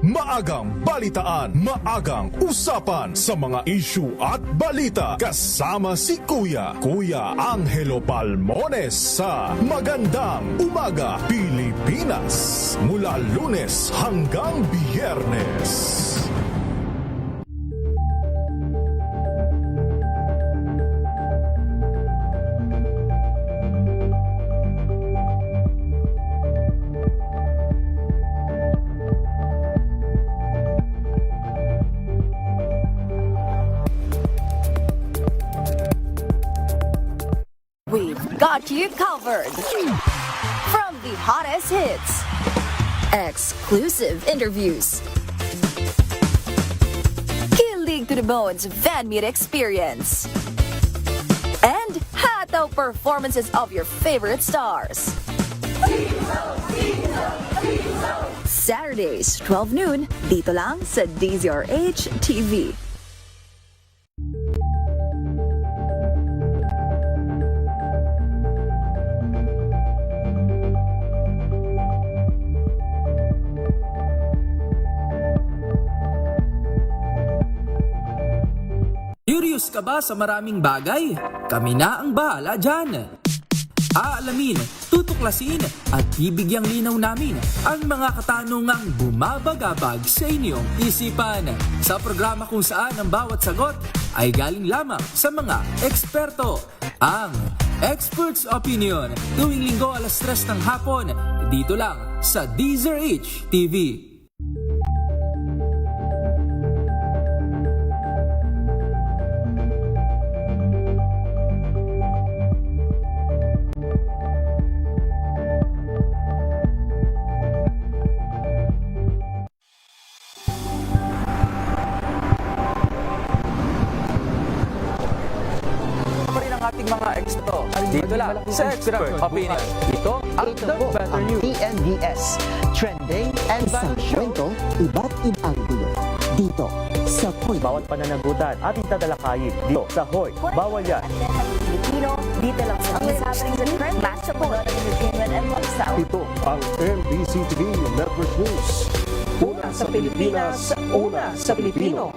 Maagang balitaan, maagang usapan sa mga issue at balita. Kasama si Kuya Angelo Palmones sa Magandang Umaga Pilipinas. Mula Lunes hanggang Biyernes. We've got you covered. From the hottest hits, exclusive interviews, kilig to the bones fan meet experience, and hataw performances of your favorite stars. Saturdays, 12 noon, dito lang sa DZRH TV. Curious ka ba sa maraming bagay? Kami na ang bahala dyan. Aalamin, tutuklasin at bibigyang linaw namin ang mga katanungang bumabagabag sa inyong isipan. Sa programa kung saan ang bawat sagot ay galing lamang sa mga eksperto. Ang Expert's Opinion, tuwing linggo alas 3 ng hapon, dito lang sa DZRH TV. Ating mga eksperto. Dito lang sa Expert Opinion. Ito ang The Better News. TNVS, trending and value show. Kwento, iba't ibang gulo. Dito sa Hoy. Bawat pananagutan ating tatalakayin dito sa Hoy. Bawal yan. Filipino, dito lang sa DZRH Match of Entertainment and Lifestyle. Ito ang MBC-TV Network News. Una sa Pilipinas, una sa Pilipino.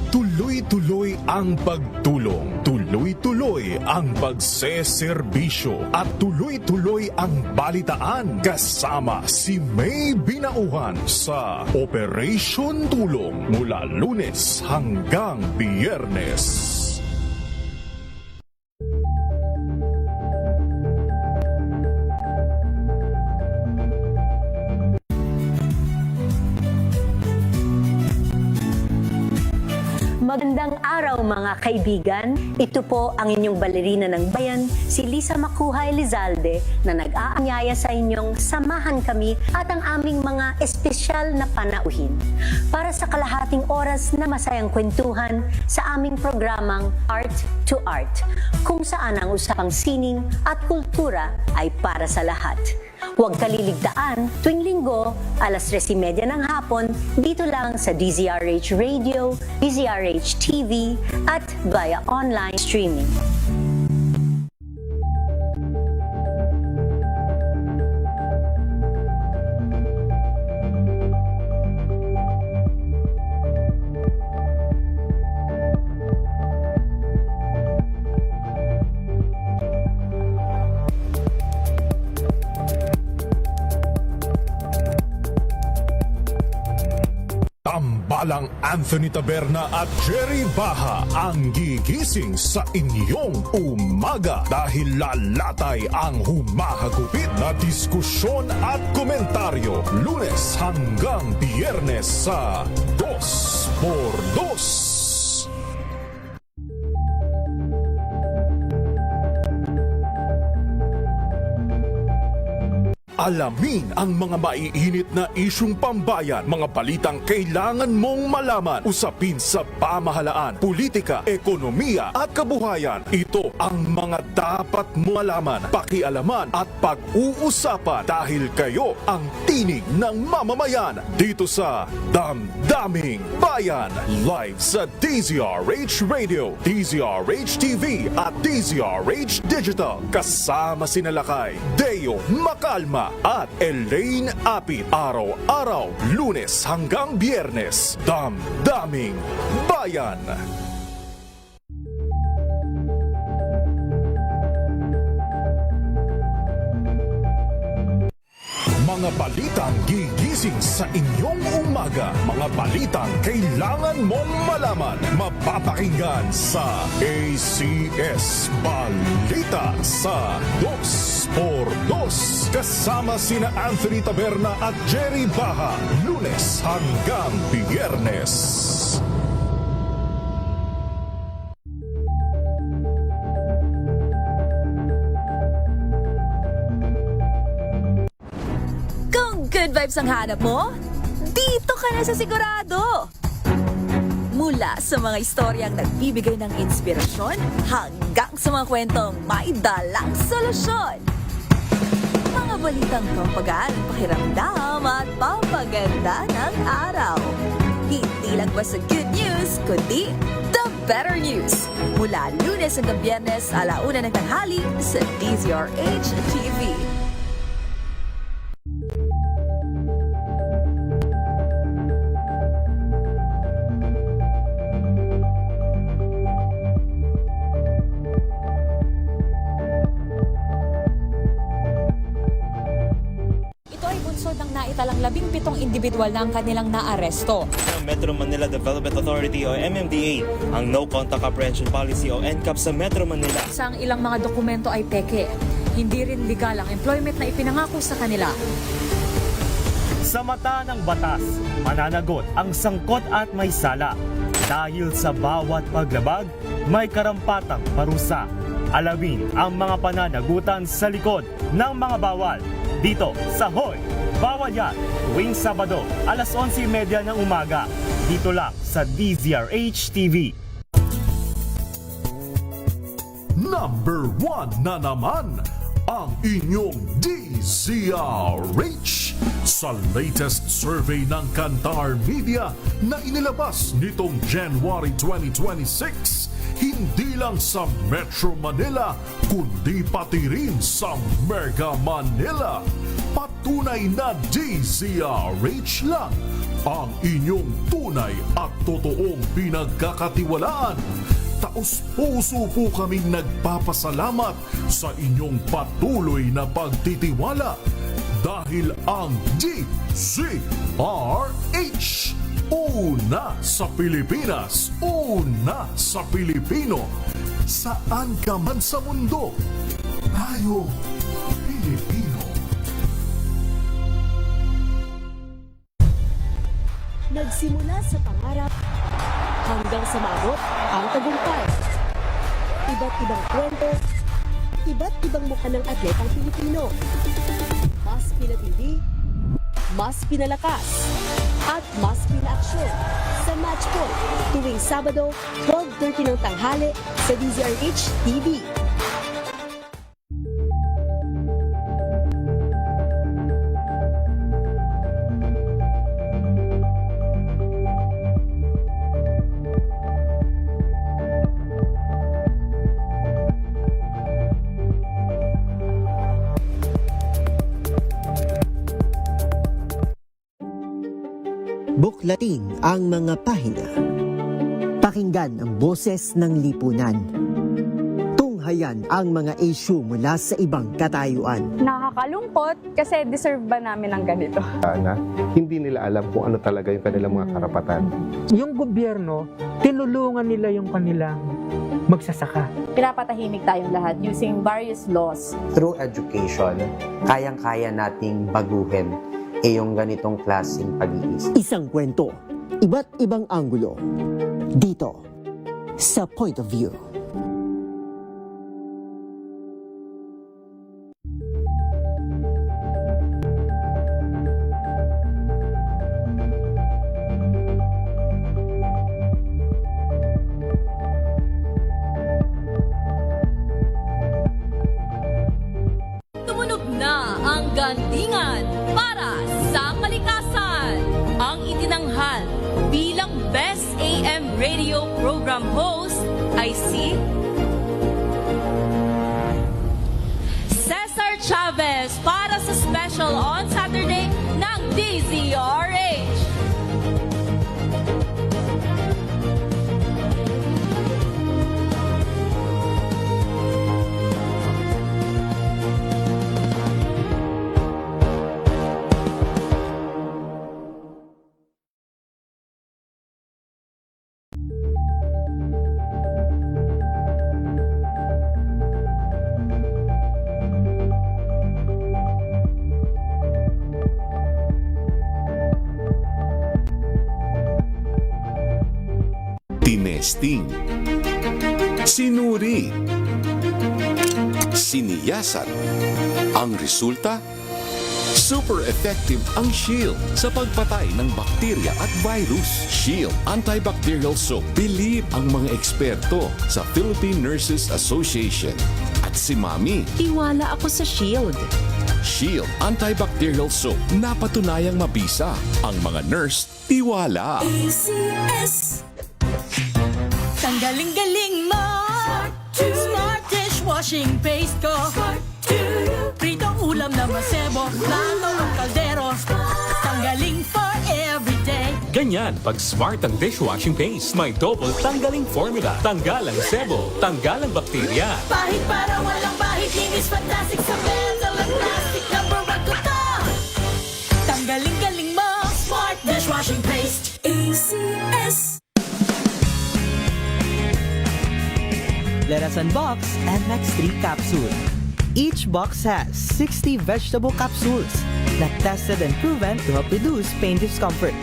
Tuloy-tuloy ang pagtulong, tuloy-tuloy ang pagseserbisyo at tuloy-tuloy ang balitaan kasama si May Binauhan sa Operation Tulong mula Lunes hanggang Biyernes. Magandang araw mga kaibigan. Ito po ang inyong balerina ng bayan, si Lisa Makuha Elizalde, na nag-aanyaya sa inyong samahan kami at ang aming mga espesyal na panauhin para sa kalahating oras na masayang kwentuhan sa aming programang Art to Art, kung saan ang usapang sining at kultura ay para sa lahat. Huwag kaliligtaan tuwing linggo, alas 3:30 ng hapon, dito lang sa DZRH Radio, DZRH TV, at via online streaming. Tambalang Anthony Taberna at Jerry Baha ang gigising sa inyong umaga dahil lalatay ang humahagupit na diskusyon at komentaryo Lunes hanggang Biyernes sa 2x2. Alamin ang mga maiinit na isyung pambayan, mga balitang kailangan mong malaman, usapin sa pamahalaan, politika, ekonomiya at kabuhayan. Ito ang mga dapat mo malaman, pakialaman at pag-uusapan dahil kayo ang tinig ng mamamayan dito sa Damdaming Bayan. Live sa DZRH Radio, DZRH TV at DZRH Digital. Kasama sina Lakay, Deo Macalma at Elaine Apit. Araw-araw, Lunes hanggang Biyernes. Damdaming Bayan. Mga balitang gigising sa inyong umaga. Mga balitang kailangan mong malaman. Mapapakinggan sa ACS Balita sa 2x2. Kasama sina Anthony Taberna at Jerry Baha. Lunes hanggang Biyernes. Good vibes ang hanap mo? Dito ka na sa sigurado! Mula sa mga istoryang nagbibigay ng inspirasyon hanggang sa mga kwentong may dalang solusyon. Mga balitang pampagaan ang pakiramdam at papaganda ng araw. Hindi lang ba sa good news, kundi the better news. Mula Lunes hanggang Biyernes, 1:00 ng tanghali sa DZRH TV. Ng naitalang 17 individual na ang kanilang naaresto. Metro Manila Development Authority o MMDA ang No Contact Apprehension Policy o NCAP sa Metro Manila. Sa ilang mga dokumento ay peke. Hindi rin legal ang employment na ipinangako sa kanila. Sa mata ng batas, mananagot ang sangkot at may sala. Dahil sa bawat paglabag, may karampatang parusa. Alamin ang mga pananagutan sa likod ng mga bawal. Dito sa Hoy! Bawal Yan! Tuwing Sabado, 11:30 ng umaga. Dito lang sa DZRH TV. Number 1 na naman ang inyong DZRH sa latest survey ng Kantar Media na inilabas nitong January 2026. Hindi lang sa Metro Manila, kundi pati rin sa Mega Manila. Patunay na DZRH lang ang inyong tunay at totoong pinagkakatiwalaan. Taos-puso po kaming nagpapasalamat sa inyong patuloy na pagtitiwala dahil ang DZRH una sa Pilipinas, una sa Pilipino. Saan ka man sa mundo, tayo Pilipino. Nagsimula sa pangarap hanggang sa maabot ang tagumpay. Iba't ibang kwento, iba't ibang mukha ng atletang Pilipino. Mas pinatindi, mas pinalakas, at mas pinaaksyon sa Match Point tuwing Sabado, 12:30 ng tanghali sa DZRH TV. Buklatin ang mga pahina. Pakinggan ang boses ng lipunan. Tunghayan ang mga issue mula sa ibang katayuan. Nakakalungkot kasi deserve ba namin ng ganito? Na hindi nila alam kung ano talaga yung kanilang mga karapatan. Yung gobyerno, tinulungan nila yung kanilang magsasaka. Pinapatahimik tayong lahat using various laws. Through education, kayang-kaya nating baguhin yung ganitong klaseng pag-iisip. Isang kwento, iba't ibang anggulo. Dito, sa Point of View. ang gandingan para sa kalikasan. Ang itinanghal bilang Best AM Radio Program Host ay si Cesar Chavez para sa special on Saturday ng DZRH. Tinesting, sinuri, siniyasan. Ang resulta? Super effective ang Shield sa pagpatay ng bakterya at virus. Shield Antibacterial Soap. Believe ang mga eksperto sa Philippine Nurses Association. At si Mami. Tiwala ako sa Shield. Shield Antibacterial Soap. Napatunayang mabisa. Ang mga nurse, tiwala. ACS. Tanggaling-galing mo. Smart dishwashing paste ko. Pritong ulam na masebo. Plano ng kaldero. Tanggaling for everyday. Ganyan pag smart ang dishwashing paste. May double tanggaling formula. Tanggal ang sebo. Tanggal ang bakterya. Pahit para walang bahid. Linis fantastic sa metal at plastic. Number 1 ko to. Tanggaling-galing mo. Smart dishwashing paste. ACS. Let us unbox MX3 capsule. Each box has 60 vegetable capsules that tested and proven to help reduce pain discomfort.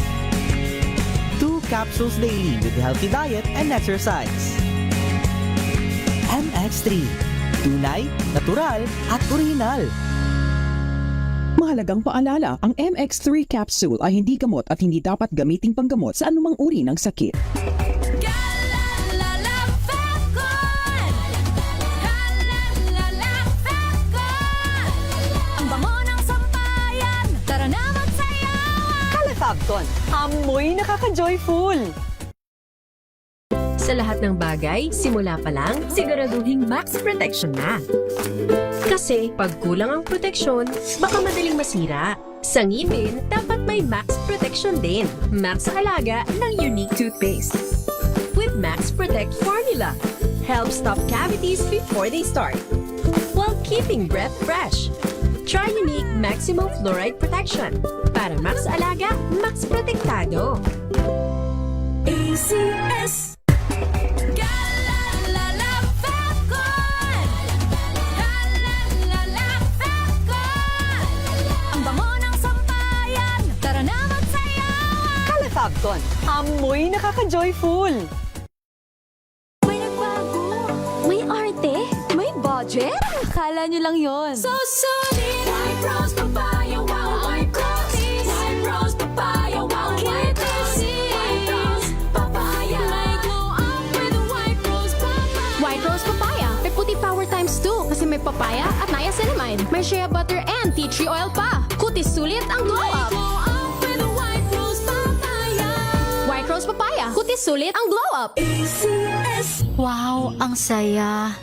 2 capsules daily with healthy diet and exercise. MX3. Tunay, natural, at original. Mahalagang paalala, ang MX3 capsule ay hindi gamot at hindi dapat gamiting panggamot sa anumang uri ng sakit. Fabcon, amoy nakaka-joyful! Sa lahat ng bagay, simula pa lang, siguraduhing max protection na. Kasi pag kulang ang proteksyon, baka madaling masira. Sa ngipin, dapat may max protection din. Max Alaga ng Unique Toothpaste. With Max Protect Formula, help stop cavities before they start, while keeping breath fresh. Try Unique Maximum Fluoride Protection. Para Max Alaga, Max Protektado. ACS. Ang bango ng sampayan. Tara na magsayawan. Calafabcon, amoy nakaka-joyful! May nagbago. May arte. May budget. Akala nyo lang yon. So solid. White Rose Papaya. Wow. White Rose. White Rose Papaya. Wow. White Rose. White Rose Papaya. May glow up with White Rose Papaya. White Rose Papaya. May puti power times 2 kasi may papaya at niacinamide. May shea butter and tea tree oil pa. Kutis sulit ang glow up. May glow up with White Rose Papaya. White Rose Papaya. Kutis sulit ang glow up. ACS. Wow, ang saya.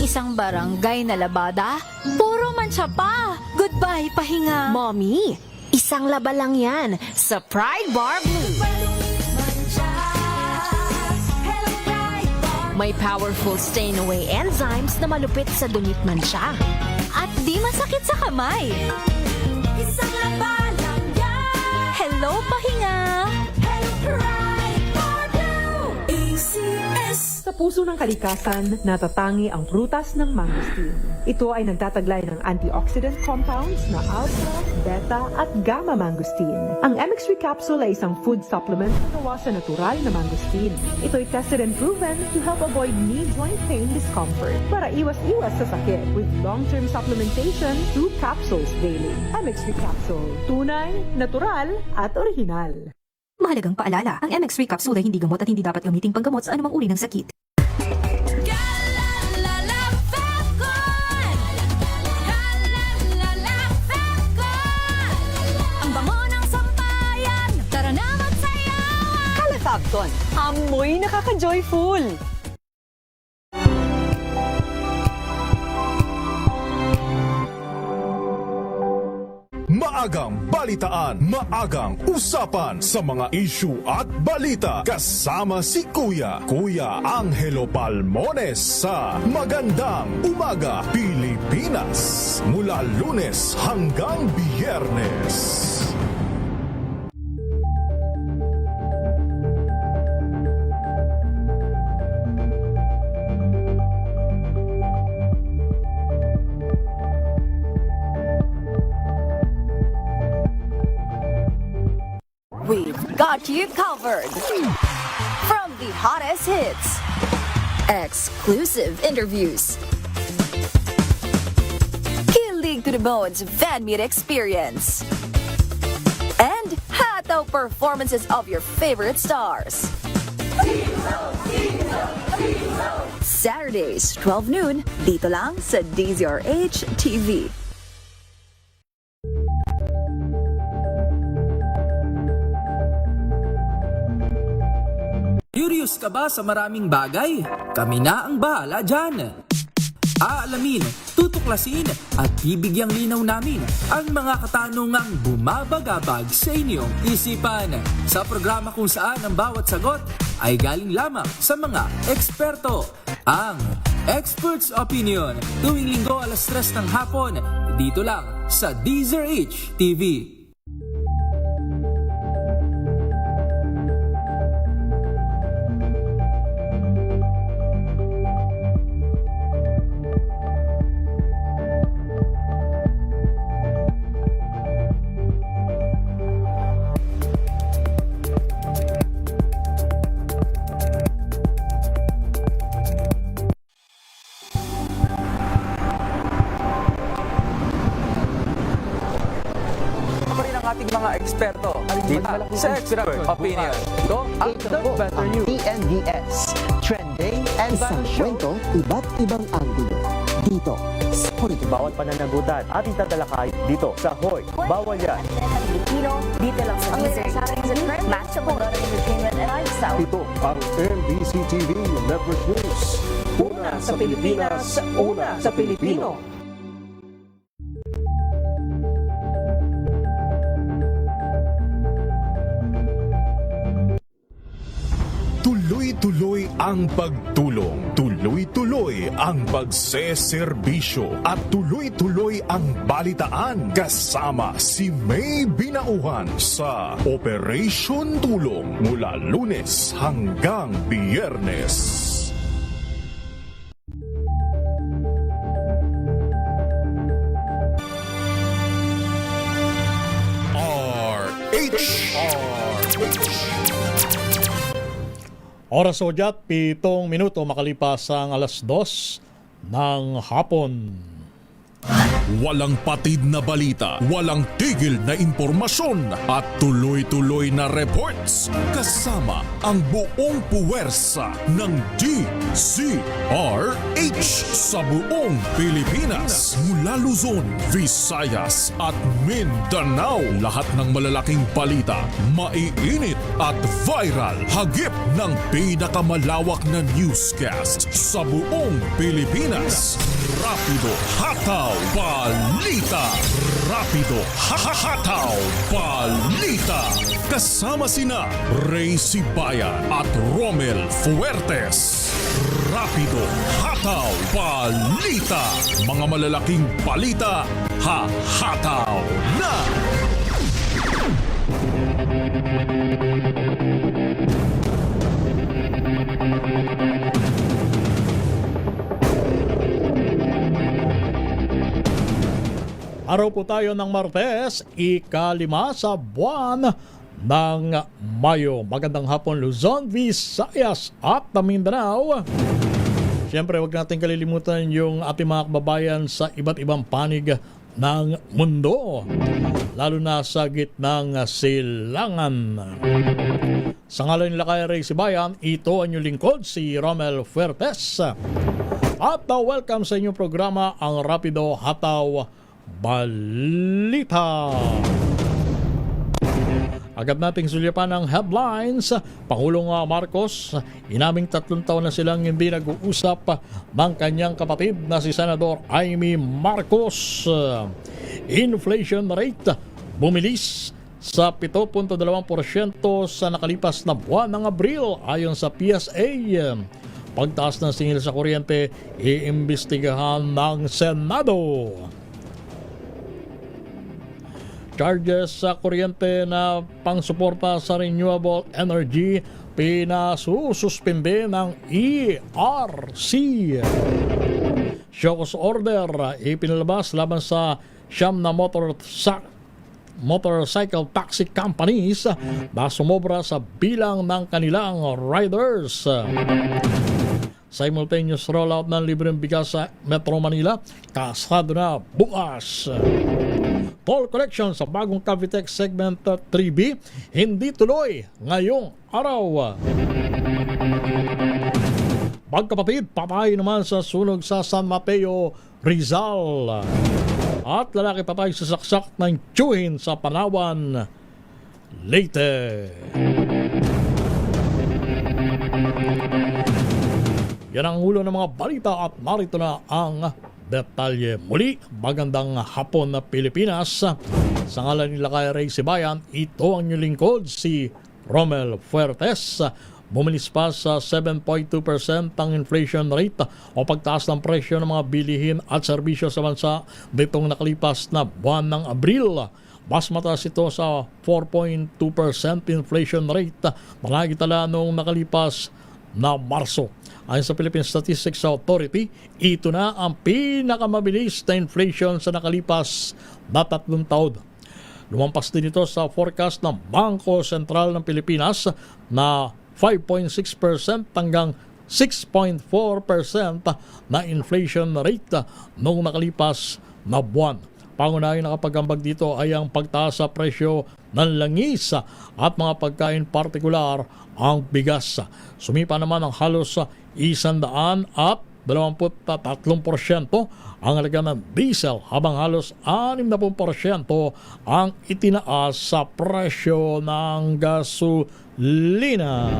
Isang barangay na labada, puro mancha pa. Goodbye, pahinga. Mommy, isang laba lang yan sa Pride Bar Blue. May powerful stain-away enzymes na malupit sa dunit mansya. At di masakit sa kamay. Isang laba lang yan. Hello, pahinga. Hello, Pride Bar Blue. ACS. Sa puso ng kalikasan, natatangi ang prutas ng mangosteen. Ito ay nagtataglay ng antioxidant compounds na alpha, beta, at gamma mangosteen. Ang MX3 capsule ay isang food supplement na gawa sa natural na mangosteen. Ito ay tested and proven to help avoid knee joint pain discomfort para iwas-iwas sa sakit with long-term supplementation 2 capsules daily. MX3 capsule. Tunay, natural, at original. Mahalagang paalala, ang MX3 capsule ay hindi gamot at hindi dapat gamiting panggamot sa anumang uri ng sakit. Lipton. Amoy nakaka-joyful! Maagang balitaan, maagang usapan sa mga issue at balita kasama si Kuya Angelo Palmones sa Magandang Umaga Pilipinas mula Lunes hanggang Biyernes. We've got you covered. From the hottest hits, exclusive interviews, kilig to the bones fan meet experience, and hataw performances of your favorite stars. Saturdays, 12 noon, dito lang sa DZRH TV. Curious ka ba sa maraming bagay? Kami na ang bahala dyan. Aalamin, tutuklasin at bibigyang linaw namin ang mga katanungang bumabagabag sa inyong isipan. Sa programa kung saan ang bawat sagot ay galing lamang sa mga eksperto. Ang Expert's Opinion, tuwing linggo 3:00 ng hapon, dito lang sa DZRH TV. Ating mga eksperto dito sa Expert Opinion. Ito ang The Better News. TNVS, Trending and Isang kwento, iba't ibang anggulo. Dito sa Hoy. Bawat pananagutan ating tatalakay dito sa Hoy. Bawal yan. Pilipino, dito lang sa DZRH. Matchable entertainment and lifestyle. Ito ang NBC TV Network News. Una sa Pilipinas, una sa Pilipino. Tuloy-tuloy ang pagtulong, tuloy-tuloy ang pagseserbisyo at tuloy-tuloy ang balitaan kasama si May Binauhan sa Operation Tulong mula Lunes hanggang Biyernes. Oras o diyat, 7 minuto makalipas ang 2:00 ng hapon. Walang patid na balita, walang tigil na impormasyon at tuloy-tuloy na reports kasama ang buong puwersa ng DZRH sa buong Pilipinas mula Luzon, Visayas at Mindanao. Lahat ng malalaking balita, maiinit at viral, hagip ng pinakamalawak na newscast sa buong Pilipinas. Rapido, hataw, balita. Rapido, hataw, balita. Kasama sina Ray Sibayan at Romel Fuertes. Rapido, hataw, balita. Mga malalaking balita, hataw na. Araw po tayo ng Martes, 5 sa buwan ng Mayo. Magandang hapon Luzon, Visayas at Mindanao. Siyempre, huwag natin kalilimutan yung ating mga kababayan sa iba't ibang panig ng mundo, lalo na sa gitnang silangan. Sa ngalan nila kay Ray Sibayan, ito ang inyong lingkod, si Romel Fuertes. At welcome sa inyong programa, ang Rapido Hataw Balita. Agad nating sulyapan ang headlines. Pangulong Marcos, inaming 3 taon na silang hindi nag-uusap ng kanyang kapatid na si Senador Amy Marcos. Inflation rate bumilis sa 7.2% sa nakalipas na buwan ng Abril ayon sa PSA. Pagtaas ng singil sa kuryente, iimbestigahan ng Senado. Charges sa kuryente na pangsuporta sa renewable energy pinasususpinde ng ERC. Show cause order ipinalabas laban sa siyam na motorcycle taxi companies na sumobra sa bilang ng kanilang riders. Simultaneous rollout ng libreng bigas sa Metro Manila, kasado na bukas. Toll collection sa bagong Cavitex Segment 3B, hindi tuloy ngayong araw. Magkapatid, patay naman sa sunog sa San Mateo, Rizal. At lalaki patay sa saksak ng tiyuhin sa Palawan, Leyte. Yan ang ulo ng mga balita at narito na ang detalye. Muli, magandang hapon na Pilipinas. Sa ngalan ni Lakay Ray Sibayan, ito ang inyong lingkod, si Romel Fuertes. Bumilis pa sa 7.2% ang inflation rate o pagtaas ng presyo ng mga bilihin at serbisyo sa bansa ditong nakalipas na buwan ng Abril. Mas mataas ito sa 4.2% inflation rate na nagitala noong nakalipas na Marso. Ayon sa Philippine Statistics Authority, ito na ang pinakamabilis na inflation sa nakalipas na 3 taon. Lumampas din ito sa forecast ng Bangko Sentral ng Pilipinas na 5.6% hanggang 6.4% na inflation rate noong nakalipas na buwan. Pangunahing nakapagambag dito ay ang pagtaas sa presyo ng langis at mga pagkain, partikular ang bigas. Sumipa naman ang halos 123% ang halaga ng diesel, habang halos 60% ang itinaas sa presyo ng gasolina.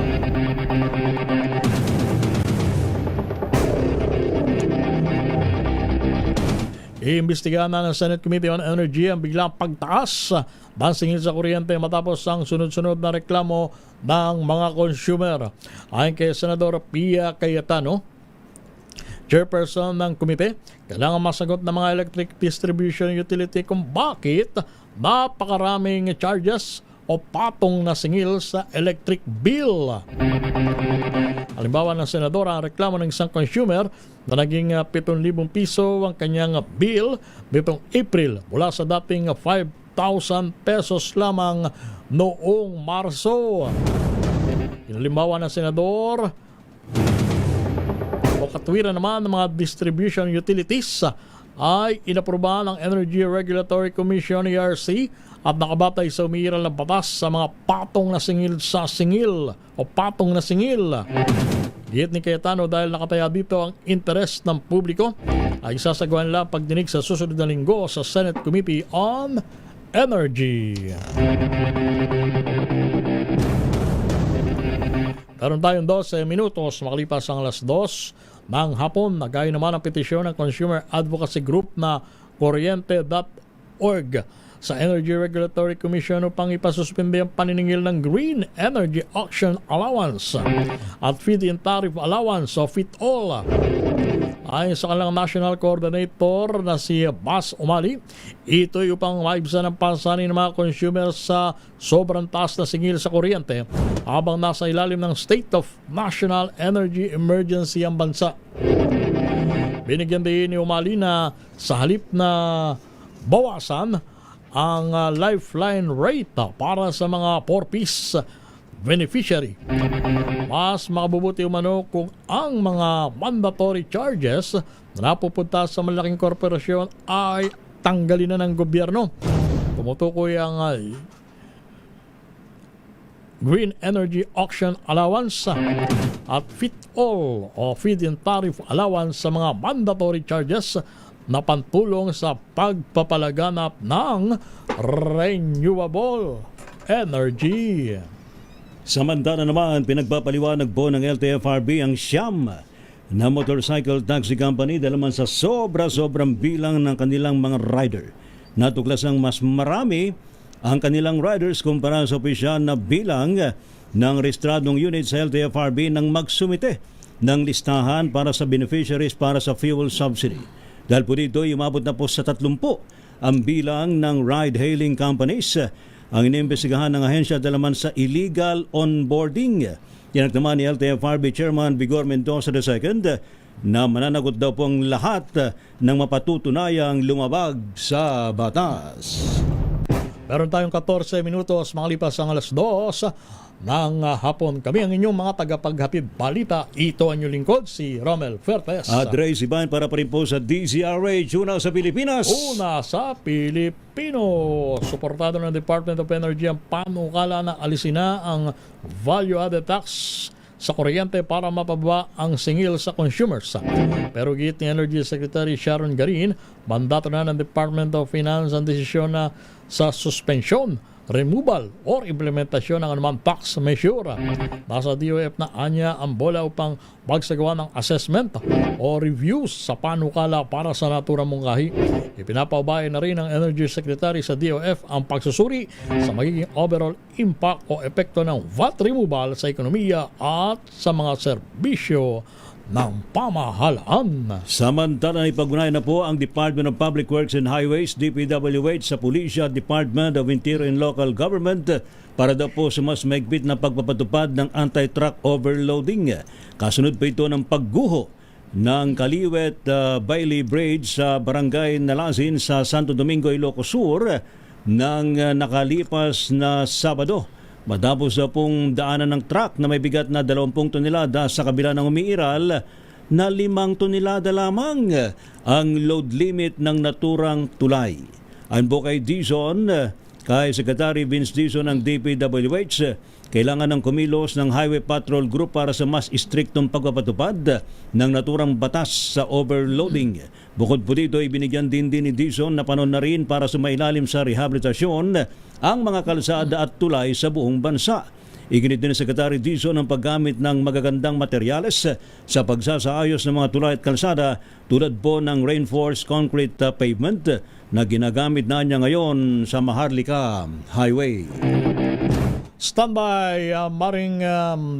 Iimbestigahan na ng Senate Committee on Energy ang biglang pagtaas ng singil sa kuryente matapos ang sunod-sunod na reklamo ng mga consumer. Ayon kay Senador Pia Cayetano, chairperson ng komite, kailangan masagot ng mga electric distribution utility kung bakit napakaraming charges o patong na singil sa electric bill. Halimbawa ng senadora, ang reklamo ng isang consumer na naging 7,000 piso ang kanyang bill nitong April mula sa dating 5,000 pesos lamang noong Marso. Halimbawa ng senador, o katwiran naman ng mga distribution utilities ay inaprubahan ng Energy Regulatory Commission ERC at nakabatay sa umiiral na batas sa mga patong na singil sa singil o patong na singil. Giyit ni Cayetano, dahil nakataya dito ang interes ng publiko, ay sasagawan nila pagdinig sa susunod na linggo sa Senate Committee on Energy. Meron tayong 12 minutos makalipas ang alas 2 ng hapon. Nagayon naman ang petisyon ng Consumer Advocacy Group na kuryente.org sa Energy Regulatory Commission upang ipasuspende ang paniningil ng Green Energy Auction Allowance at Feed-in Tariff Allowance o FIT-all. Ayon sa kanilang National Coordinator na si Bas Umali, ito'y upang maibsan ang pasanin ng mga consumer sa sobrang taas na singil sa kuryente habang nasa ilalim ng State of National Energy Emergency ang bansa. Binigyan din ni Umali na sa halip na bawasan ang lifeline rate para sa mga 4-piece beneficiary, mas makabubuti umano kung ang mga mandatory charges na napupunta sa malaking korporasyon ay tanggalin na ng gobyerno. Tumutukoy ang Green Energy Auction Allowance at FIT-all o Feed-in Tariff Allowance sa mga mandatory charges na pantulong sa pagpapalaganap ng renewable Energy. Samantala naman, pinagpapaliwanag po ng LTFRB ang Siyam na motorcycle taxi company dahil naman sa sobrang bilang ng kanilang mga rider. Natuklasang mas marami ang kanilang riders kumpara sa opisyal na bilang ng rehistradong unit sa LTFRB nang magsumite ng listahan para sa beneficiaries para sa fuel subsidy. Dahil po dito, umabot na po sa 30 ang bilang ng ride-hailing companies ang inimbestigahan ng ahensya dahil naman sa illegal onboarding. Yan naman ni LTFRB Chairman Vigor Mendoza II na mananagot daw pong lahat ng mapatutunayang lumabag sa batas. Meron tayong 14 minutos makalipas ang alas 2 ng hapon. Kami ang inyong mga tagapaghatid balita. Ito ang inyong lingkod, si Romel Fuertes. At Ray Siban para pa rin po sa DZRH, una sa Pilipinas. Una sa Pilipino. Suportado ng Department of Energy ang panukala na alisin na ang value-added tax sa kuryente para mapababa ang singil sa consumers. Pero git ni Energy Secretary Sharon Garin, mandato na ng Department of Finance ang desisyon na sa suspensyon, removal or implementasyon ng anumang tax measure. Nasa DOF na anya ang bola upang magsagawa ng assessment o reviews sa panukala para sa naturang mungkahi. Ipinapaubaya na rin ng Energy Secretary sa DOF ang pagsusuri sa magiging overall impact o epekto ng VAT removal sa ekonomiya at sa mga serbisyo ng pamahalaan. Samantala, ipag-unayan na po ang Department of Public Works and Highways, DPWH, sa Pulisya, Department of Interior and Local Government para daw po sa mas maigpit na pagpapatupad ng anti-truck overloading. Kasunod pa ito ng pagguho ng Kaliwet Bailey Bridge sa Barangay Nalasin sa Santo Domingo, Ilocos Sur ng nakalipas na Sabado. Matapos pong daanan ng truck na may bigat na 20 tonelada sa kabila ng umiiral na 5 tonelada lamang ang load limit ng naturang tulay. Ayon po kay Dizon, kay Secretary Vince Dizon ng DPWH, kailangan ng kumilos ng Highway Patrol Group para sa mas istriktong pagpapatupad ng naturang batas sa overloading. Bukod po dito, ibinigyan din ni Dizon na panon na rin para sumailalim sa rehabilitasyon ang mga kalsada at tulay sa buong bansa. Iginit din ni Secretary Dizon ang paggamit ng magagandang materyales sa pagsasaayos ng mga tulay at kalsada tulad po ng reinforced concrete pavement na ginagamit na niya ngayon sa Maharlika Highway. Standby, Maring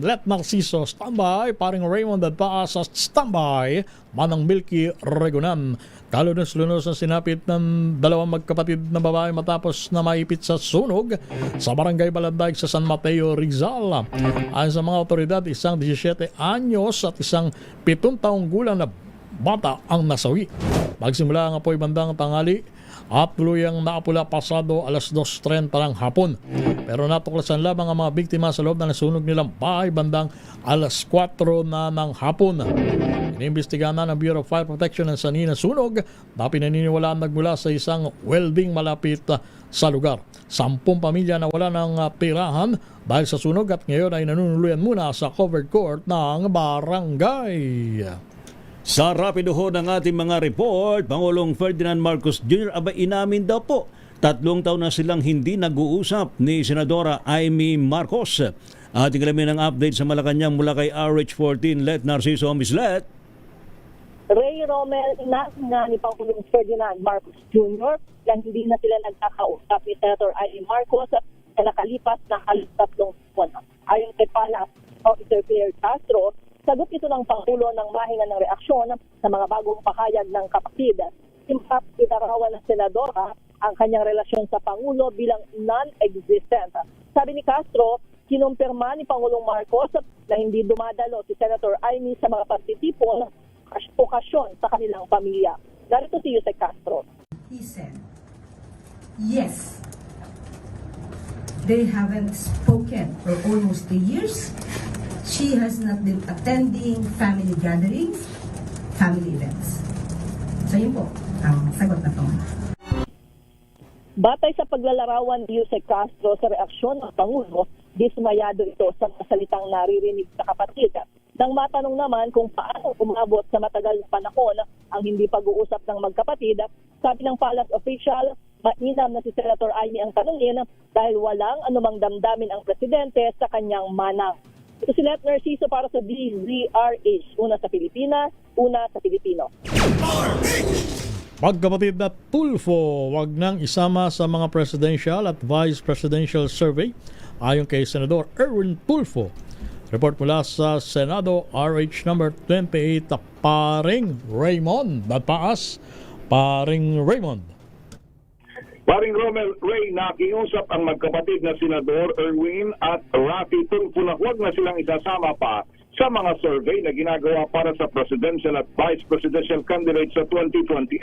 Let Narciso. Standby, paring Raymond at Paas. Standby, Manang Milky Regunan. Kalunos-lunos ang sinapit ng dalawang magkapatid na babae matapos na maipit sa sunog sa Barangay Balandag sa San Mateo, Rizal. Ayon sa mga otoridad, isang 17 anyos at isang 7 taong gulang na bata ang nasawi. Magsimula nga po bandang tanghali at tuluyang naapula pasado alas 2:30 ng hapon. Pero natuklasan lamang ang mga biktima sa loob ng nasunog nilang bahay bandang alas 4 na ng hapon. Inimbestigahan na ng Bureau of Fire Protection ang sanhi ng sunog na pinaniniwalaan nagmula sa isang welding malapit sa lugar. 10 pamilya na wala ng pirahan dahil sa sunog at ngayon ay nanunuluyan muna sa covered court ng barangay. Sa rapido ho ng ating mga report, Pangulong Ferdinand Marcos Jr. inamin daw po 3 taon na silang hindi nag-uusap ni Senadora Amy Marcos. Ating alamin ang update sa Malacanang mula kay RH14, Let Narciso. Miss Let. Ray Romel, inamin nga ni Pangulong Ferdinand Marcos Jr. na hindi na sila nagkakausap ni Senator Amy Marcos sa nakalipas na halos 3 buwan. Ayon kay Palace Officer Claire Castro, sagot ito ng Pangulo ng mahinga ng reaksyon sa mga bagong pakayag ng kapatid. Inarawan ng Senadora ang kanyang relasyon sa Pangulo bilang non-existent. Sabi ni Castro, kinumpirma ni Pangulong Marcos na hindi dumadalo si Senator Amy sa mga pagtitipon okasyon sa kanilang pamilya. Narito si Jose Castro. He said, yes, they haven't spoken for almost 3 years. She has not been attending family gatherings, family events. So yun po ang sagot na po. Batay sa paglalarawan ni Jose Castro sa reaksyon ng Pangulo, dismayado ito sa salitang naririnig sa kapatid. Nang matanong naman kung paano umabot sa matagal na panahon ang hindi pag-uusap ng magkapatid, sabi ng Palace official, Mainam na si Senator Amy ang tanungin dahil walang anumang damdamin ang presidente sa kanyang manang. Ito si Let Narciso para sa DZRH. Una sa Pilipinas, una sa Pilipino. Magkapatid na Tulfo, wag nang isama sa mga presidential at vice presidential survey ayon kay Senador Erwin Tulfo. Report mula sa Senado, RH number 28, Paring Raymond. Nataas, Paring Raymond. Paring Romel Ray, nakiusap ang magkapatid na Senador Erwin at Rafi Tulfo na huwag na silang isasama pa sa mga survey na ginagawa para sa presidential at vice presidential candidates sa 2028.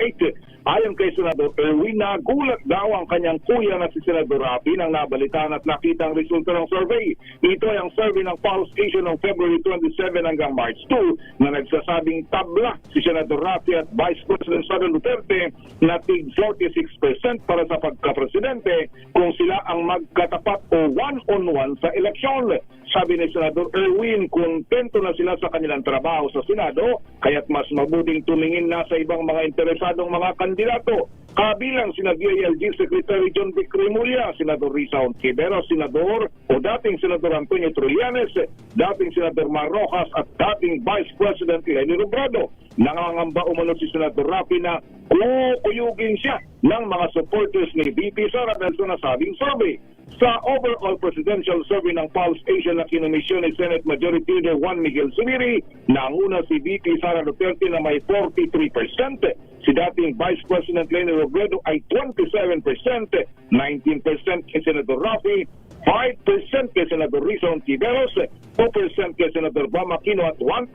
Ayon kay Senador Erwin, nagulat daw ang kanyang kuya na si Senador Rafi nang nabalitaan at nakita ang resulta ng survey. Ito ay ang survey ng Pulse Asia noong February 27 hanggang March 2 na nagsasabing tabla si Senador Rafi at Vice President Sara Duterte na tig 46% para sa pagka-presidente kung sila ang magkatapat o one-on-one sa eleksyon. Sabi ni Senador Erwin, kontento na sila sa kanilang trabaho sa Senado, kaya't mas mabuting tumingin na sa ibang mga interesadong mga kandidato. Kabilang sina DILG Secretary John Vic Remulla, Senador Risa Ontiveros, Senador o dating Senador Antonio Trillanes, dating Senador Mar Rojas at dating Vice President Lenny Robredo. Nangangamba umano si Senador Rafi na kukuyugin siya ng mga supporters ni VP Sara dahil sa nasabing survey. Sa overall presidential survey ng Pulse Asia na kinomisyon ni Senate Majority Leader Juan Miguel Zubiri, nanguna si VP Sara Duterte na may 43%. Si dating Vice President Lenny Robredo ay 27%, 19% kay Senador Rafi, 5% kay Senador Risa Ontiveros, 2% kay Senador Bam Aquino at 1%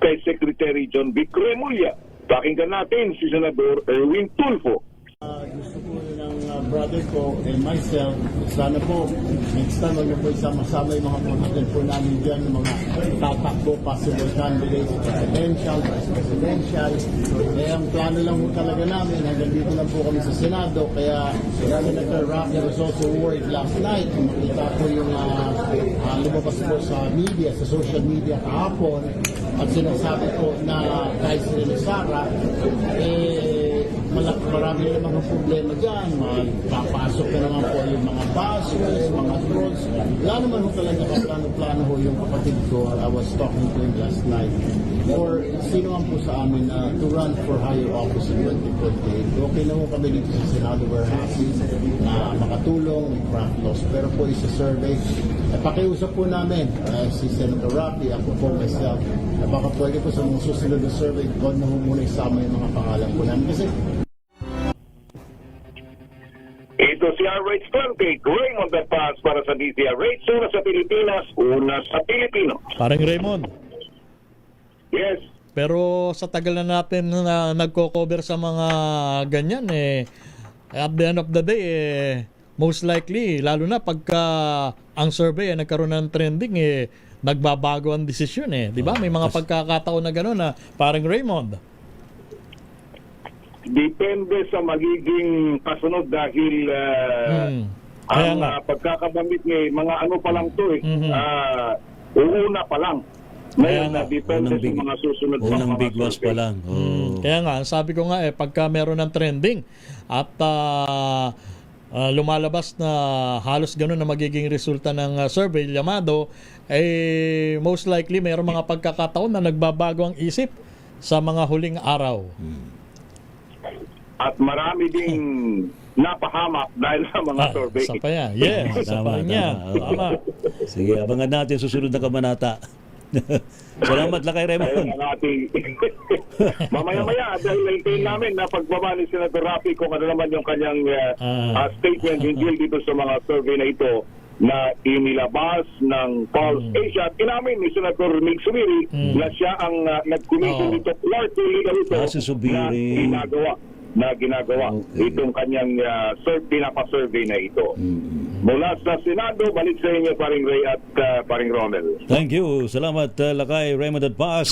kay Secretary John Vic Remulla. Pakinggan natin si Senador Erwin Tulfo. Gusto po ng brother ko and myself, sana po next time wag na po isama-sama yung mga kapatid po namin dyan, yung mga tatakbo, possible candidates, presidential, vice presidential. Eh, ang plano lang po talaga namin, hanggang dito lang po kami sa Senado, kaya Senator Rafi was also worried last night, makita po yung lumabas po sa media, sa social media kahapon, at sinasabi po na kahit sila ni Sara, marami na mga problema dyan. Papasok na naman po yung mga buses, mga drones. Wala naman ho talaga plano ho yung kapatid ko. I was talking to him last night. Or sino man po sa amin to run for higher office in 2028. Okay na ho kami dito sa Senado. We're happy na makatulong, craft laws. Pero po isa survey. Pakiusap po namin si Senator Rafi, ako po myself, na baka pwede po sa mga susunod na survey, huwag na ho muna isama yung mga pangalan po namin. Kasi ito si RH28, Raymond The Paz para sa DZRH, una sa Pilipinas, una sa Pilipino. Parang Raymond. Yes. Pero sa tagal na natin na nagko-cover sa mga ganyan, at the end of the day, most likely, lalo na pagka ang survey nagkaroon ng trending, nagbabago ang desisyon di ba? May mga pagkakataon na gano'n na parang Raymond. Depende sa magiging kasunod dahil ang pagkakabamit ni mga ano pa lang to uuna pa lang. Ngayon na depende sa mga susunod pa mga bigwas pa lang. Kaya nga, sabi ko nga pagka meron ng trending at lumalabas na halos gano'n na magiging resulta ng survey llamado, most likely mayroong mga pagkakataon na nagbabago ang isip sa mga huling araw. At marami ding napahamak dahil sa mga survey. Isa pa yan. Yes, isa pa yan. Tama. Sige, abangan natin susunod na kabanata. Salamat lang kay Raymond. Mamaya-maya, dahil naintayin namin na pagbaba ni Senator Rafi kung ano naman yung kanyang statement hinggil dito sa mga survey na ito na inilabas ng Pulse Asia. At inamin ni Senator Mig Zubiri na siya ang nag-commission dito, na ginagawa itong kanyang pinapa-survey na ito. Mula sa Senado, balik sa inyo, Paring Ray at Paring Romel. Thank you. Salamat lakay Raymond at Paz.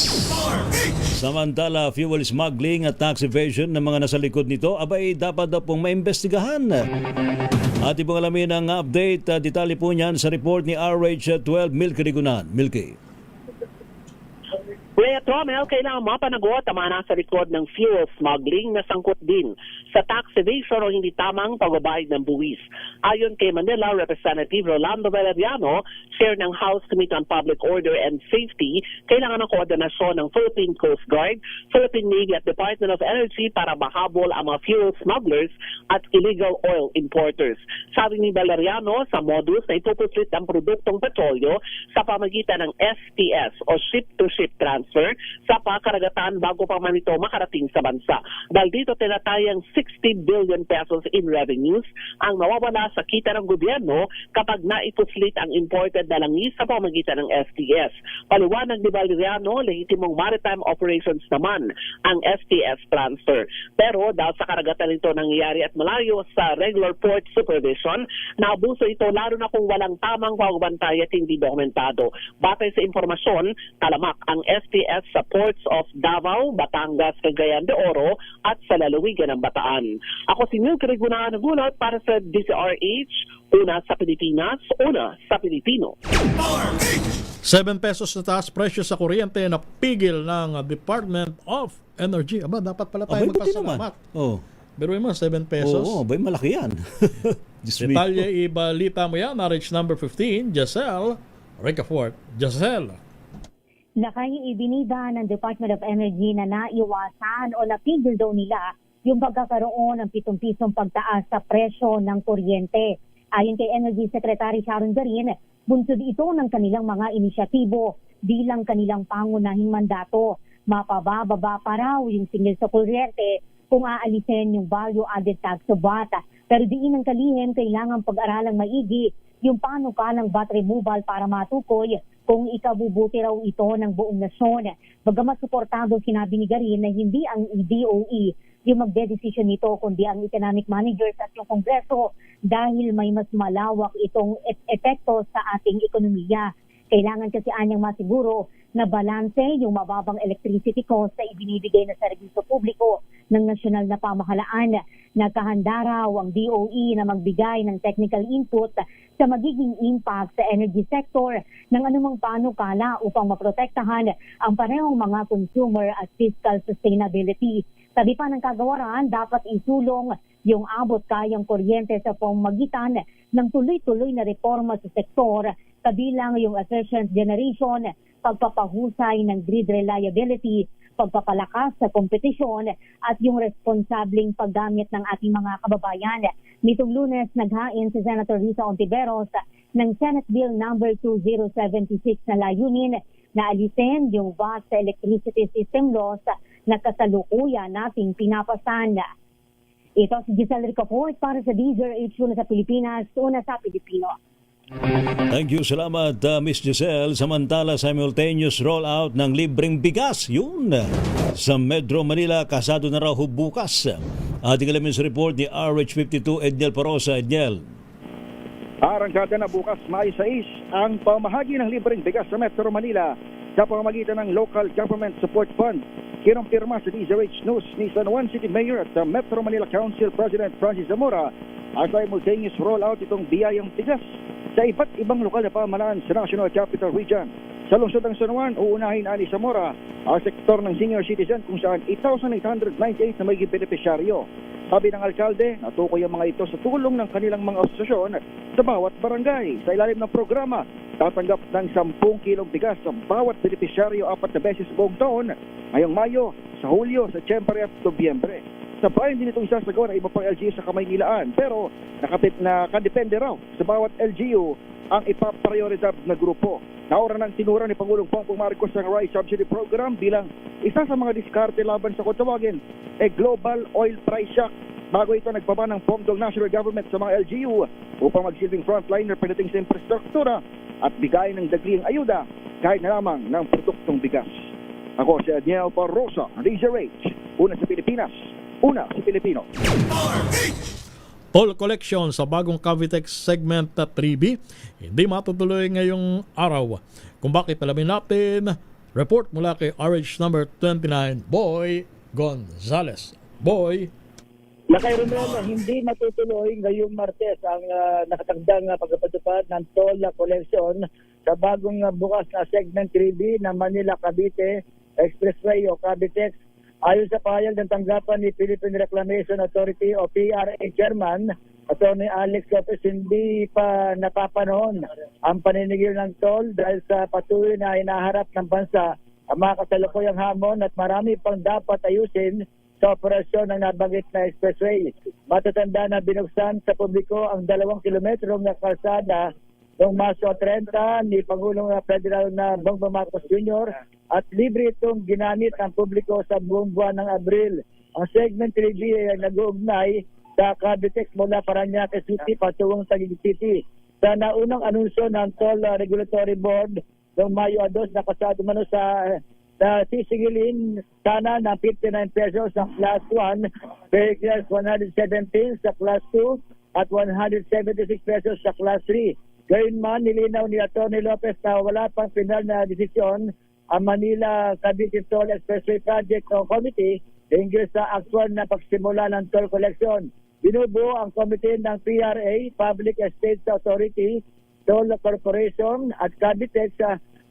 Samantala, fuel smuggling at tax evasion ng mga nasa likod nito, abay dapat daw pong maimbestigahan. Ating pong alamin ang update, detalye po niyan sa report ni RH12 Milky Rigunan. Milky. Lea Tromel, kailangan mapanagot ang mga nasa likod ng fuel smuggling na sangkot din sa tax evasion o hindi tamang pagbabayad ng buwis. Ayon kay Manila Representative Rolando Valeriano, chair ng House Committee on Public Order and Safety, kailangan ng koordinasyon ng Philippine Coast Guard, Philippine Navy at Department of Energy para mahabol ang mga fuel smugglers at illegal oil importers. Sabi ni Valeriano, sa modus na ipupuslit ang produktong petrolyo sa pamagitan ng STS o ship-to-ship transfer sa pakaragatan bago pa man ito makarating sa bansa. Dahil dito tinatayang 60 billion pesos in revenues ang nawawala sa kita ng gobyerno kapag naipuslit ang imported na langis sa pamagitan ng STS. Paliwanag ni Valeriano, lehitimong maritime operations naman ang STS transfer. Pero dahil sa karagatan nito nangyayari at malayo sa regular port supervision, naabuso ito lalo na kung walang tamang pagbantay at hindi dokumentado. Batay sa informasyon, talamak ang STS sa ports of Davao, Batangas, Cagayan de Oro at sa lalawigan ng Bataan. Ako si Milk Regunaan Nagulat para sa DCRH, una sa Pilipinas, una sa Pilipino. 7 pesos na taas presyo sa kuryente na pigil ng Department of Energy. Aba, dapat pala tayo magpasalamat. Oh. Pero mo, 7 pesos. Oo, bay malaki yan. Detalye, ibalita mo yan. RH number 15, Giselle Ricafort. Giselle. Ibinida ng Department of Energy na naiwasan o napigil daw nila yung pagkakaroon ng 7 pisong pagtaas sa presyo ng kuryente. Ayon kay Energy Secretary Sharon Garin, bunsod ito ng kanilang mga inisyatibo bilang kanilang pangunahing mandato. Mapabababa pa raw yung singil sa kuryente kung aalisin yung value added tax sa VAT. Pero diin ang kalihim, kailangan pag-aralang maigi yung panukalang VAT removal para matukoy kung ikabubuti raw ito ng buong nasyon. Bagamat suportado, sinabi ni Garin na hindi ang DOE yung magdedesisyon nito, kundi ang economic managers at yung Kongreso dahil may mas malawak itong epekto sa ating ekonomiya. Kailangan kasi anyang masiguro na balanse yung mababang electricity cost na ibinibigay na serbisyo publiko ng nasyonal na pamahalaan. Nagkahanda raw ang DOE na magbigay ng technical input sa magiging impact sa energy sector ng anumang panukala upang maprotektahan ang parehong mga consumer at fiscal sustainability. Sabi pa ng kagawaran, dapat isulong yung abot kayang kuryente sa pamamagitan ng tuloy-tuloy na reforma sa sektor, kabilang yung efficient generation, pagpapahusay ng grid reliability, pagpapalakas sa kompetisyon at yung responsableng paggamit ng ating mga kababayan. Nitong Lunes, naghain si Senator Risa Ontiveros ng Senate Bill number 2076 na layunin na alisin yung VAT sa electricity system laws na kasalukuyan nating pinapasan. Ito si Giselle Ricafort para sa DZRH, una sa Pilipinas, una sa Pilipino. Thank you, salamat Miss Giselle. Samantala, simultaneous rollout ng libreng bigas. Yun, sa Metro Manila, kasado na raw bukas. Ating alamin sa report ni RH52 Edniel Parosa. Edniel. Arangkada na bukas, May 6, ang pamahagi ng libreng bigas sa Metro Manila sa pamamagitan ng Local Government Support Fund. Kinumpirma sa DZRH News ni San Juan City Mayor at Metro Manila Council President Francis Zamora ang simultaneous rollout itong biyayang bigas sa iba't ibang lokal na pamahalaan sa National Capital Region. Sa lungsod ng San Juan, uunahin ani Zamora ang sektor ng senior citizen kung saan 8,898 na magiging benepisyaryo. Sabi ng alkalde, natukoy ang mga ito sa tulong ng kanilang mga asosasyon sa bawat barangay. Sa ilalim ng programa, tatanggap ng 10 kilong bigas sa bawat benepisyaryo 4 na beses buong taon, ngayong Mayo, sa Hulyo, sa Siyempre at Nobyembre. Sa bayan din itong isasagawa ng iba pang LGU sa Kamaynilaan, pero nakadepende raw sa bawat LGU ang ipaprioridad na grupo. Naura ng tinura ni Pangulong Bongbong Marcos ang Rice Subsidy Program bilang isa sa mga diskarte laban sa kung tawagin global oil price shock. Bago ito, nagbaba ng pondo ng national government sa mga LGU upang magsilbing frontliner pagdating sa infrastruktura at bigay ng dagling ayuda kahit na lamang ng produktong bigas. Ako si Edniel Parosa, DZRH, una sa Pilipinas, una sa Pilipino. Toll collection sa bagong Cavitex segment na 3B hindi matutuloy ngayong araw. Kung bakit, alamin natin. Report mula kay RH number 29, Boy Gonzales. Boy. Lakay Romel, hindi matutuloy ngayong Martes ang nakatagdang pagpapatupad ng toll collection sa bagong bukas na segment 3B na Manila Cavite Expressway o Cavitex. Ayon sa pahayag ng tanggapan ni Philippine Reclamation Authority o PRA Chairman, Atty. Alex Lopez, hindi pa napapanahon ang paninigil ng toll dahil sa patuloy na hinaharap ng bansa ang mga kasalukuyang hamon at marami pang dapat ayusin sa operasyon ng nabanggit na expressway. Matatanda na binuksan sa publiko ang 2 kilometrong na kalsada noong Marso 30 ni Pangulong Federal na Bongbong Marcos Jr. at libre itong ginamit ng publiko sa buong buwan ng Abril. Ang segment 3B ay nag-uugnay sa Cavitex mula Parañaque City patungong Taguig City. Sa naunang anunsyo ng Toll Regulatory Board noong Mayo 2, nakasado man sa sisigilin sana ng 59 pesos sa Class 1, vehicles 117 sa Class 2 at 176 pesos sa Class 3. Gayunman, nilinaw ni Atty. Lopez na wala pang final na desisyon ang Manila Cavite Toll Expressway Project o Committee hinggil sa actual na pagsimula ng toll collection. Binubuo ang committee ng PRA, Public Estates Authority, Toll Corporation at Cavite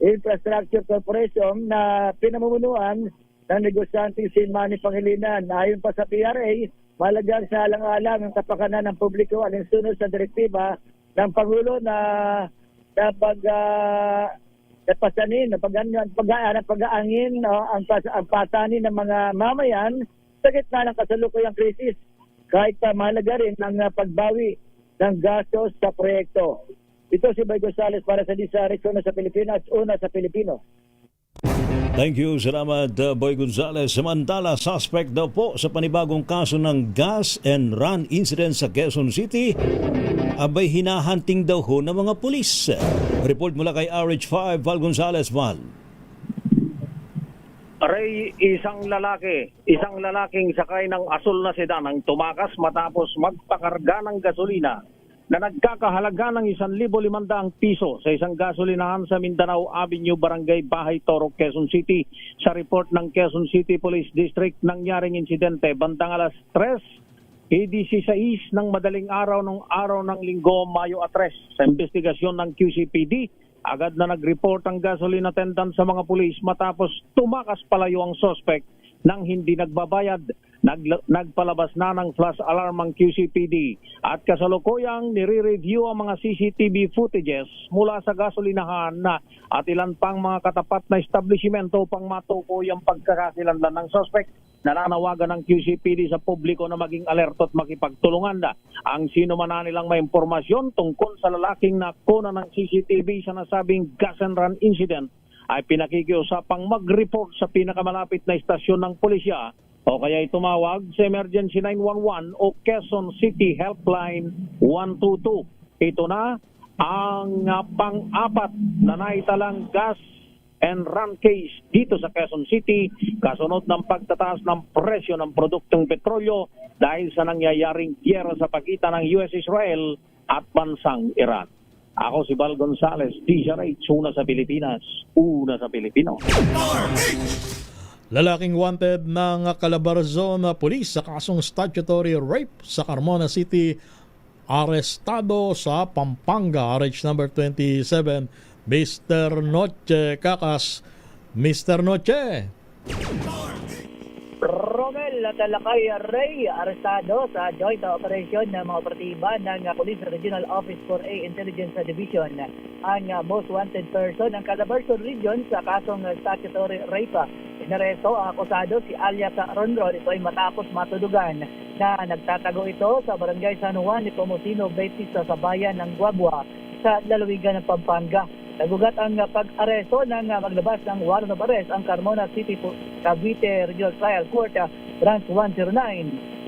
Infrastructure Corporation na pinamumunuan ng negosyanteng si Manny Pangilinan. Ayon pa sa PRA, malagang sa alang-alang ang kapakanan ng publiko alinsunod sa direktiba ng Pangulo na pag-aangin ang pasanin ng mga mamayan sa gitna ng kasalukuyang krisis. Kahit pa mahalaga rin ang pagbawi ng gastos sa proyekto. Ito si Boy Gonzales para sa DZRH, una sa Pilipinas, una sa Pilipino. Thank you, salamat Boy Gonzales. Samantala, suspect daw po sa panibagong kaso ng gas and run incident sa Quezon City, abay hinahunting daw ho ng mga pulis. Report mula kay RH5, Val Gonzales. Val. Ray, isang lalaking sakay ng asul na sedan ang tumakas matapos magpakarga ng gasolina na nagkakahalaga ng 1,500 piso sa isang gasolinahan sa Mindanao Avenue, Barangay Bahay Toro, Quezon City. Sa report ng Quezon City Police District, nangyaring insidente bandang alas 3:16 ng madaling araw ng Linggo, Mayo 3. Sa investigasyon ng QCPD, agad na nag-report ang gasoline attendant sa mga pulis matapos tumakas palayo ang suspect nang hindi nagbabayad. Nagpalabas na ng flash alarm ang QCPD at kasalukuyang nire-review ang mga CCTV footages mula sa gasolinahan at ilan pang mga katapat na establishmento upang matukoy ang pagkakakilanlan ng suspect. Nananawagan ng QCPD sa publiko na maging alerto at makipagtulungan na ang sino man na nilang may impormasyon tungkol sa lalaking nakuna ng CCTV sa nasabing gas and run incident ay pinakikiusapang mag-report sa pinakamalapit na istasyon ng pulisya o kaya tumawag sa Emergency 911 o Quezon City Helpline 122. Ito na ang pang-apat na naitalang gas and run case dito sa Quezon City kasunod ng pagtataas ng presyo ng produktong petrolyo dahil sa nangyayaring giyera sa pagitan ng US-Israel at bansang Iran. Ako si Val Gonzales, DZRH, una sa Pilipinas, una sa Pilipino. Lalaking wanted ng Calabarzon Police sa kasong statutory rape sa Carmona City, arestado sa Pampanga, RH number 27, Mr. Noche Cacas. Mr. Noche. Romel Talakay Ray, arestado sa joint operation ng mga operatiba ng Police Regional Office 4A Intelligence Division. Ang most wanted person ng Calabarzon Region sa kasong statutory rape. Inaresto ang akusado si alias Ronron. Ito ay matapos matudugan na nagtatago ito sa Barangay San Juan ni Pomosino Bautista sa bayan ng Guabua sa lalawigan ng Pampanga. Nagugat ang pag-aresto ng maglabas ng warrant of arrest ang Carmona City Cavite Regional Trial Court Branch 109.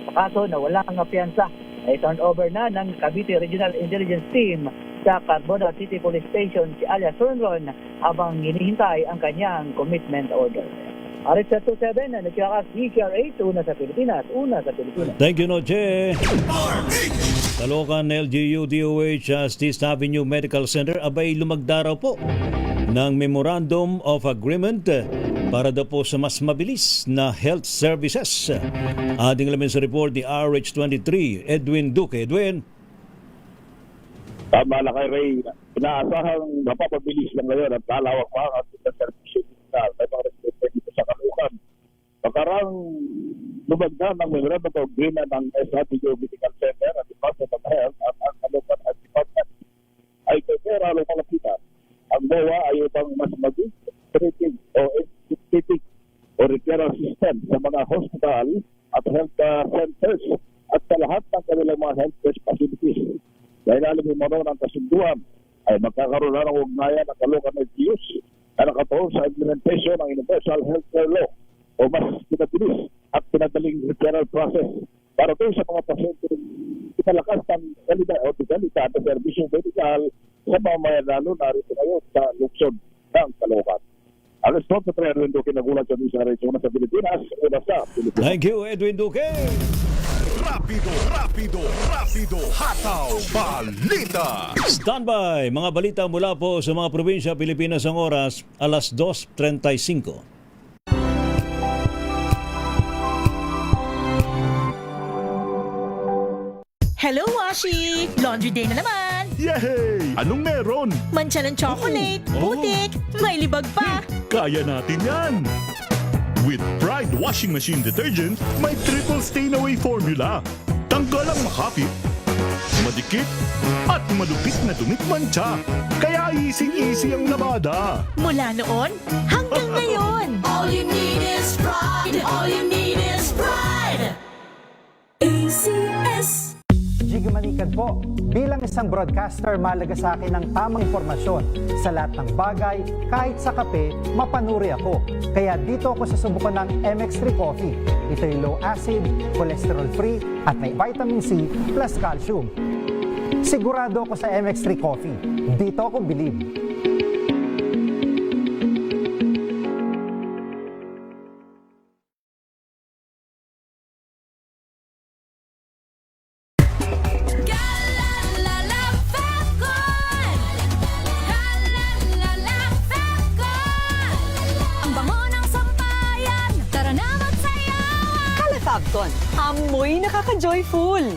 Sa kaso na walang piyansa ay turn over na ng Cavite Regional Intelligence Team sa Carmona City Police Station si alias Ronron habang hinihintay ang kanyang commitment order. RH 27 na nagkakas DZRH, una sa Pilipinas, una sa Pilipinas. Thank you, Noche. Talokan LGU DOH East Avenue Medical Center abay lumagdaraw po ng Memorandum of Agreement para daw po sa mas mabilis na health services. Ating alamin sa report ni RH23, Edwin Duque. Edwin. Tama na kay Ray. Inaasahang mapapabilis lang ngayon at lalawak pa ang ating servisyo digital. May mga residente dito sa Caloocan. Pagkarang lumagda ng memorandum of agreement ng SHU Medical Center at Department of Health at ang Caloocan Health Department ay pera lumalapitan. Ang MOA ay upang mas maging treating o specific o referral system sa mga hospital at health centers at sa lahat ng kanilang mga health facilities. Dahil alam mo ng kasunduan ay magkakaroon na ng ugnayan ng Caloocan LGUs na nakatuon sa implementation ng Universal Healthcare Law o mas pinabilis at pinadaling referral process para doon sa mga pasyente pinalakas ng kalidad o kalidad ng serbisyong medical sa mga mayanalo na rito ngayon sa lungsod ng Caloocan. Alas 9 sa Edwin Duque nagulat sa Nusa Region sa Pilipinas o sa Pilipinas. Thank you, Edwin Duque. Rapido, hataw, balita. Standby, mga balita mula po sa mga probinsya Pilipinas ang oras, alas 2:35. Hello, Washi! Laundry day na naman! Yay! Anong meron? Mancha ng chocolate, putik, may libag pa! Kaya natin yan! With Pride Washing Machine Detergent, may triple stain-away formula. Tanggal ang makapit, madikit, at malupit na dumit mancha. Kaya easy-easy ang labada. Mula noon hanggang ngayon! All you need is pride. All you need is pride. ACS. Jiggy Manikad po. Bilang isang broadcaster, mahalaga sa akin ang tamang impormasyon sa lahat ng bagay, kahit sa kape, mapanuri ako. Kaya dito ako susubukan ng MX3 Coffee. Ito'y low acid, cholesterol free, at may vitamin C plus calcium. Sigurado ako sa MX3 Coffee. Dito ako bilib. Fabcon, amoy nakaka-joyful.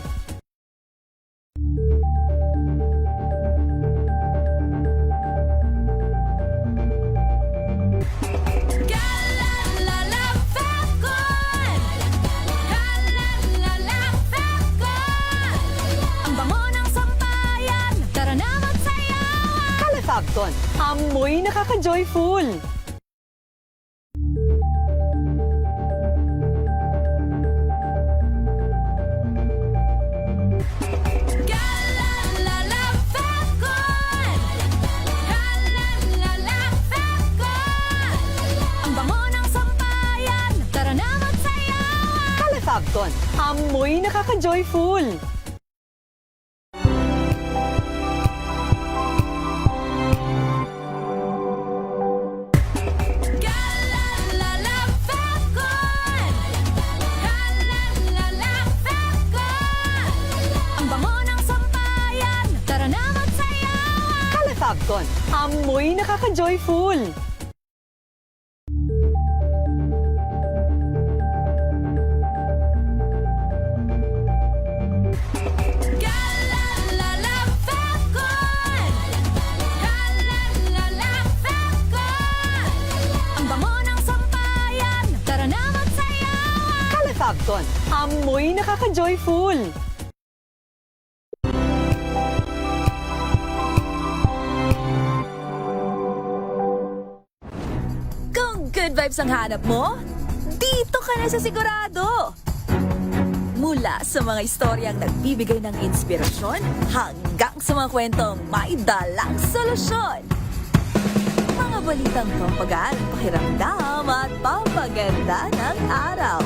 Fabcon, amoy nakaka-joyful. Fabcon, amoy nakaka-joyful. Fabcon, amoy nakaka-joyful. Fabcon, amoy nakaka-joyful. Kung good vibes ang hanap mo, dito ka na sa sigurado. Mula sa mga istoryang nagbibigay ng inspirasyon hanggang sa mga kwentong may dalang solusyon. Mga balitang pampagaan, pakiramdam at pampaganda ng araw.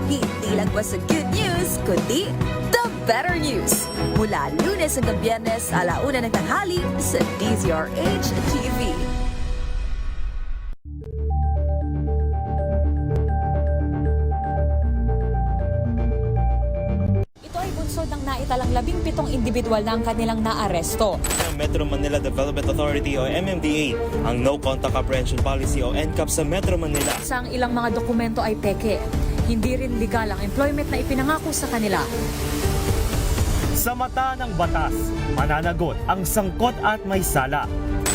Hindi lang ba sa good news, kundi the better news. Mula Lunes hanggang Biyernes, 1:00 ng tanghali sa DZRH TV. Ito ay bunsod ng naitalang 17 individual na ang kanilang naaresto. Metro Manila Development Authority o MMDA ang No Contact Apprehension Policy o NCAP sa Metro Manila. Sa ang ilang mga dokumento ay peke. Hindi rin legal ang employment na ipinangako sa kanila. Sa mata ng batas, mananagot ang sangkot at may sala.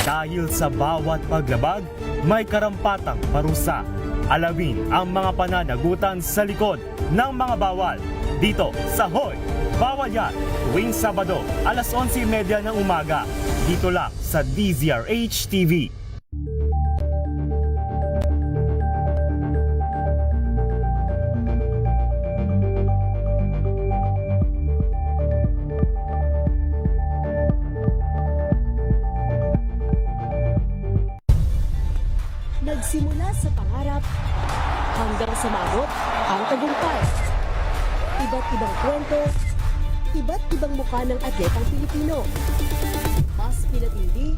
Dahil sa bawat paglabag, may karampatang parusa. Alawin ang mga pananagutan sa likod ng mga bawal. Dito sa Hoy! Bawal Yan! Tuwing Sabado, alas 11:30 ng umaga. Dito lang sa DZRH TV. Nagsimula sa pangarap hanggang sa maabot ang tagumpay. Iba't ibang kwento, iba't ibang mukha ng atletang Pilipino. Mas pinatindi,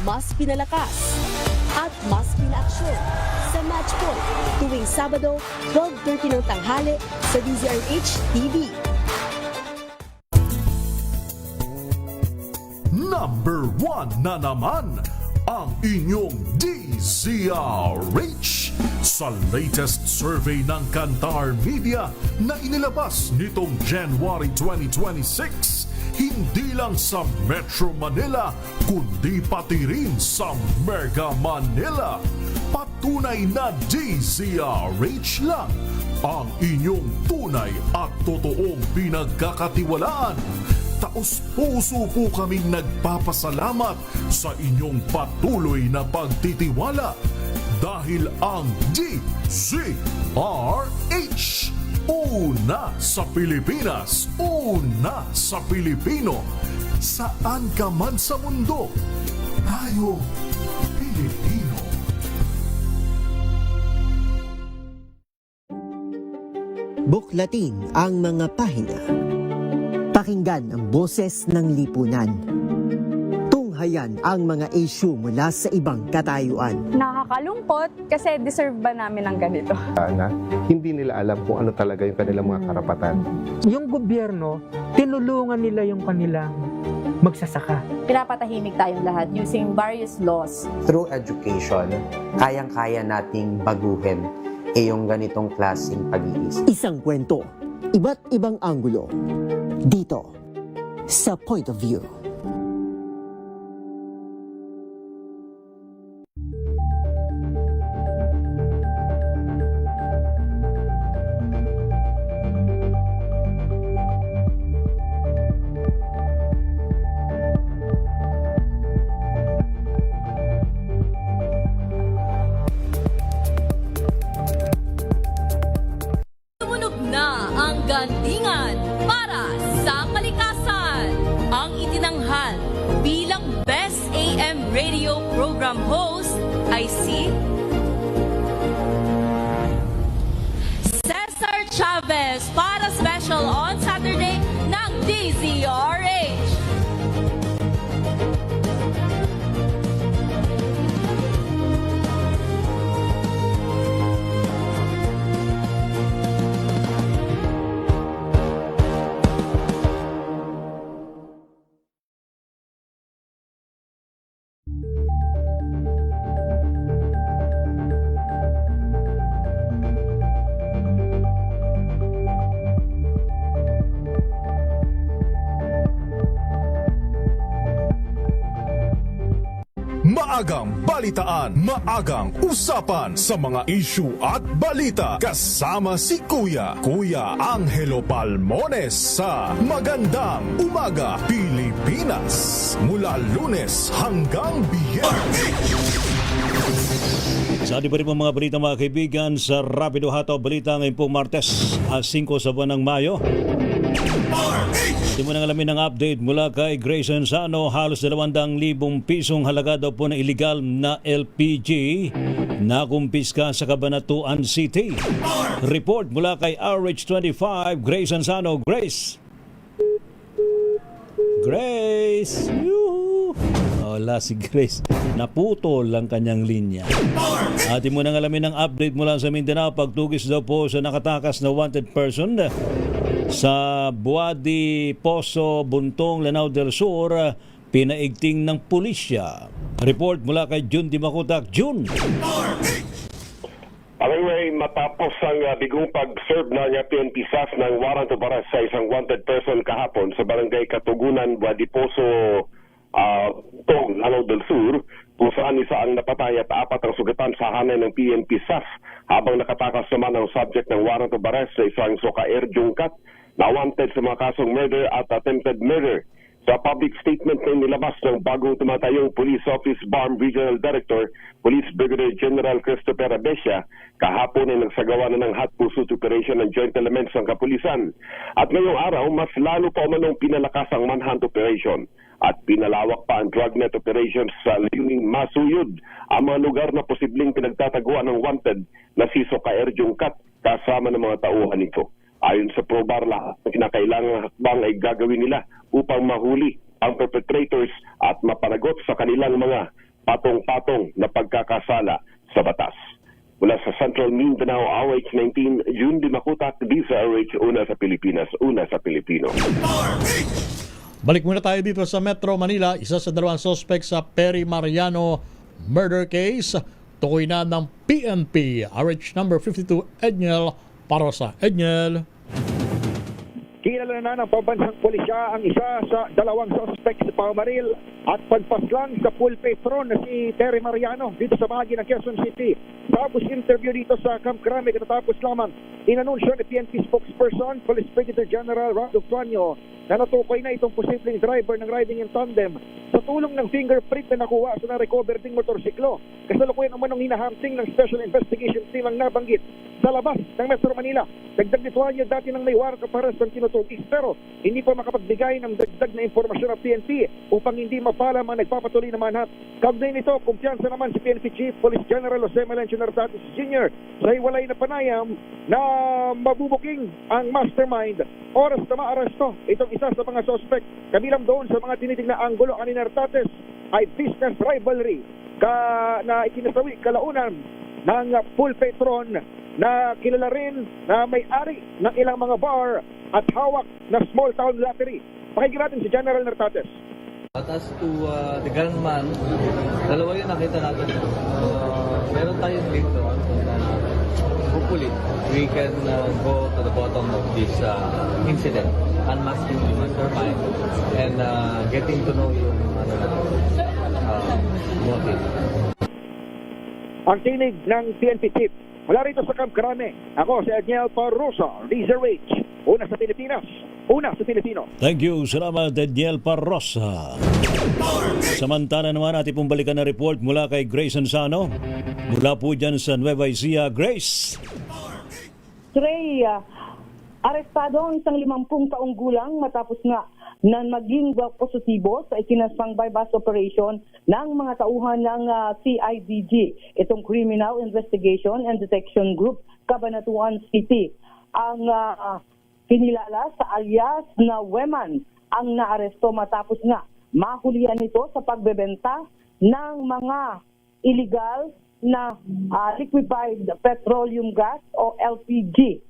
mas pinalakas, at mas pinaaksyon sa Match Point tuwing Sabado, 12:30 ng tanghali sa DZRH TV. Number 1 na naman ang inyong DZRH sa latest survey ng Kantar Media na inilabas nitong January 2026. Hindi lang sa Metro Manila, kundi pati rin sa Mega Manila. Patunay na DZRH lang ang inyong tunay at totoong pinagkakatiwalaan. Taos-puso po kaming nagpapasalamat sa inyong patuloy na pagtitiwala dahil ang DZRH, una sa Pilipinas, una sa Pilipino. Saan ka man sa mundo, tayo Pilipino. Buklatin ang mga pahina. Pakinggan ang boses ng lipunan. Tunghayan ang mga issue mula sa ibang katayuan. Nakakalungkot kasi deserve ba namin ng ganito? Na hindi nila alam kung ano talaga yung kanilang mga karapatan. Yung gobyerno, tinulungan nila yung kanilang magsasaka. Pinapatahimik tayong lahat using various laws. Through education, kayang-kaya nating baguhin yung ganitong klaseng pag-iisip. Isang kwento, iba't ibang anggulo. Dito, sa Point of View. Tumunog na ang gandingan para sa kalikasan. Ang itinanghal bilang Best AM Radio Program Host ay si Cesar Chavez para special on Saturday ng DZRH. Maagang balitaan, maagang usapan sa mga issue at balita. Kasama si Kuya Angelo Palmones sa Magandang Umaga Pilipinas. Mula Lunes hanggang Biyernes. Sa ating pa rin mga balita mga kaibigan sa Rapido Hataw Balita ngayon pong Martes, 5 sa buwan ng Mayo. Hindi mo nang alamin ang update mula kay Grace Enzano. Halos 200,000 pisong halaga daw po ng illegal na LPG na kumpiska sa Cabanatuan City. Report mula kay RH25, Grace Enzano. Grace! Yuhu! Wala si Grace. Naputol ang kanyang linya. Atin mo nang alamin ang update mula sa Mindanao. Pagtugis daw po sa nakatakas na wanted person sa Buadi, Poso, Buntong, Lanao del Sur, pinaigting ng pulisya. Report mula kay Jun Dimakutak. Jun! Anyway, matapos ang bigong pag-serve ng PNP SAS ng warrant of arrest sa isang wanted person kahapon sa Barangay Katugunan, Buadi, Poso, Lanao del Sur, kung saan isa ang napatay at 4 ang sugatan sa hanay ng PNP SAS, habang nakatakas naman ang subject ng warrant of arrest sa isang Socaer Jungkat na wanted sa mga kasong murder at attempted murder. Sa public statement na nilabas ng bagong tumatayong Police Office BARM Regional Director, Police Brigadier General Christopher Abesia, kahapon ay nagsagawa na ng hot pursuit operation ng joint elements ng kapulisan. At ngayong araw, mas lalo pa umanong pinalakas ang manhunt operation at pinalawak pa ang dragnet operations sa layuning masuyod ang mga lugar na posibleng pinagtataguan ng wanted na si Socaer Jungkat kasama ng mga tauhan nito. Ayon sa PROBAR, lahat ng kinakailangang hakbang ay gagawin nila upang mahuli ang perpetrators at mapanagot sa kanilang mga patong-patong na pagkakasala sa batas. Mula sa Central Mindanao, RH19, June Dimakutak, DZRH, una sa Pilipinas, una sa Pilipino. Balik muna tayo dito sa Metro Manila. Isa sa 2 suspect sa Perry Mariano murder case. Tukoy na ng PNP. RH number 52, Edniel Parosa. Edniel. Kilala na ng pambansang pulisya ang isa sa 2 suspect sa pamamaril at pagpaslang sa pool patron na si Terry Mariano dito sa bahagi ng Quezon City. Tapos interview dito sa Camp Crame, katapos lamang inanunsyo ni PNP spokesperson, Police Brigadier General Rado Tuanyo, na natukoy na itong posibleng driver ng riding in tandem sa tulong ng fingerprint na nakuha sa na-recover ding motorsiklo. Kasalukuyan naman ng hinahunting ng Special Investigation Team ang nabanggit sa labas ng Metro Manila. Dagdag ni Tuanyo, dati ng may warrant of arrest ang tinutugis, pero hindi pa makapagbigay ng dagdag na impormasyon ng PNP upang hindi mapala mga nagpapatuloy na manhunt. Kaugnay nito, kumpiyansa naman si PNP Chief Police General Jose Melencio Nartatis Jr. sa hiwalay na panayam na mabubuking ang mastermind oras na maaresto itong isa sa mga suspect. Kabilang doon sa mga tinitig na anggulo ani Nartatis ay business rivalry na ikinasawi kalaunan ng pool patron na kilala rin na may-ari ng ilang mga bar at hawak na small town lottery. Pakinggan natin si General Nartatis. As to the gunman, dalawa yung nakita natin. Meron tayong dito. Hopefully, we can go to the bottom of this incident, unmasking the mastermind, and getting to know yung motive. Ang tinig ng PNP Chief. Mula rito sa Camp Crame, ako si Edniel Parrosa, DZRH, una sa Pilipinas, una sa Pilipino. Thank you. Salamat, Edniel Parrosa. Samantala naman natin pong balikan na report mula kay Grace Ansano. Mula po dyan sa Nueva Ecija. Grace. Trey, arestado ang isang 50 taong gulang matapos nga na maging positibo sa ikinasang bypass operation ng mga tauhan ng CIDG, itong Criminal Investigation and Detection Group, Cabanatuan City. Ang kinilala sa alias na Weman ang naaresto matapos nga mahulihan ito sa pagbebenta ng mga illegal na liquefied petroleum gas o LPG.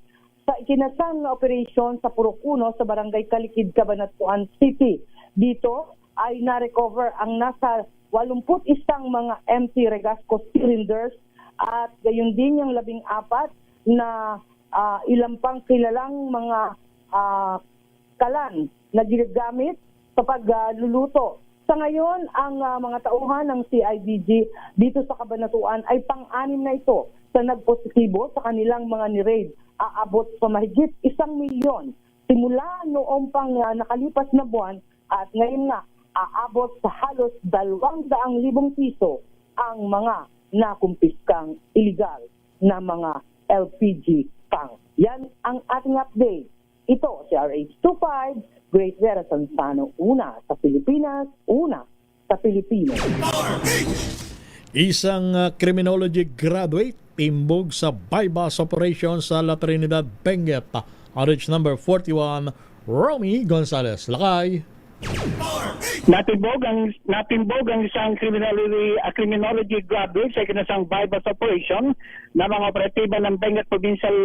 Sa ikinasang na operasyon sa Purok 1 sa Barangay Kalikid, Cabanatuan City. Dito ay na-recover ang nasa 81 mga empty Regasco cylinders at gayon din yung 14 na ilang pang kilalang mga kalan na ginagamit sa pagluluto. Sa ngayon, ang mga tauhan ng CIDG dito sa Cabanatuan ay pang-6 na ito sa nagpositibo sa kanilang mga ni-raid. Aabot sa mahigit 1 milyon simula noong pang nakalipas na buwan at ngayon nga aabot sa halos 200,000 piso ang mga nakumpiskang illegal na mga LPG tank. Yan ang ating update. Ito si RH25, Grace Vera Sansano, una sa Pilipinas, una sa Pilipino. Isang criminology graduate timbog sa bypass operation sa La Trinidad, Benguet. RH number 41, Romy Gonzalez. Lakay. Natimbog ang isang criminology graduate sa ikinasang bypass operation na mga operatiba ng Benguet Provincial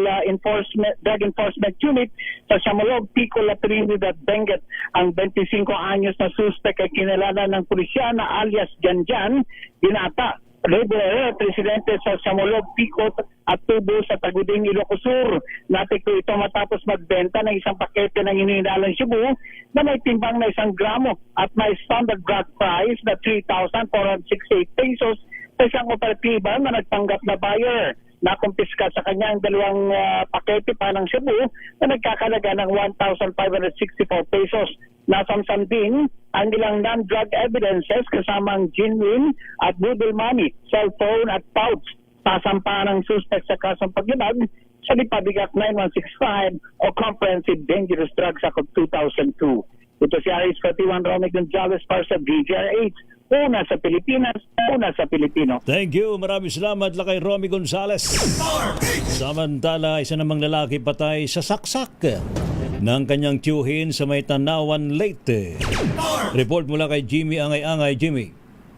Drug Enforcement Unit sa Siamolog, Pico, La Trinidad, Benguet. Ang 25 anyos na suspect ay kinilala ng pulisya na alias Janjan Binata. Labor Presidente sa Samolog, Picot at Tubo sa Taguding, Ilocos Sur. Natiklo ito matapos magbenta ng isang pakete ng hinihinalang Cebu na may timbang na 1 gramo at may standard drug price na 3,468 pesos sa isang operatiba na nagtanggap na buyer. Nakumpiska sa kanya ang 2 pakete pa ng Cebu na nagkakalaga ng 1,564 pesos. Nasamsam din ang ilang non-drug evidences kasama ang genuine at budol money, cellphone at pouch. Sasampahan ng suspect sa kasong paglibag sa Republic Act 9165 o Comprehensive Dangerous Drugs Act of 2002. Ito si RH41 Romy Gonzalez para sa DZRH. Una sa Pilipinas, una sa Pilipino. Thank you. Maraming salamat kay Romy Gonzalez. Samantala, isa namang lalaki patay sa saksak ng kanyang tiyuhin sa may Tanawan, Leyte. Report mula kay Jimmy Angay-Angay. Jimmy.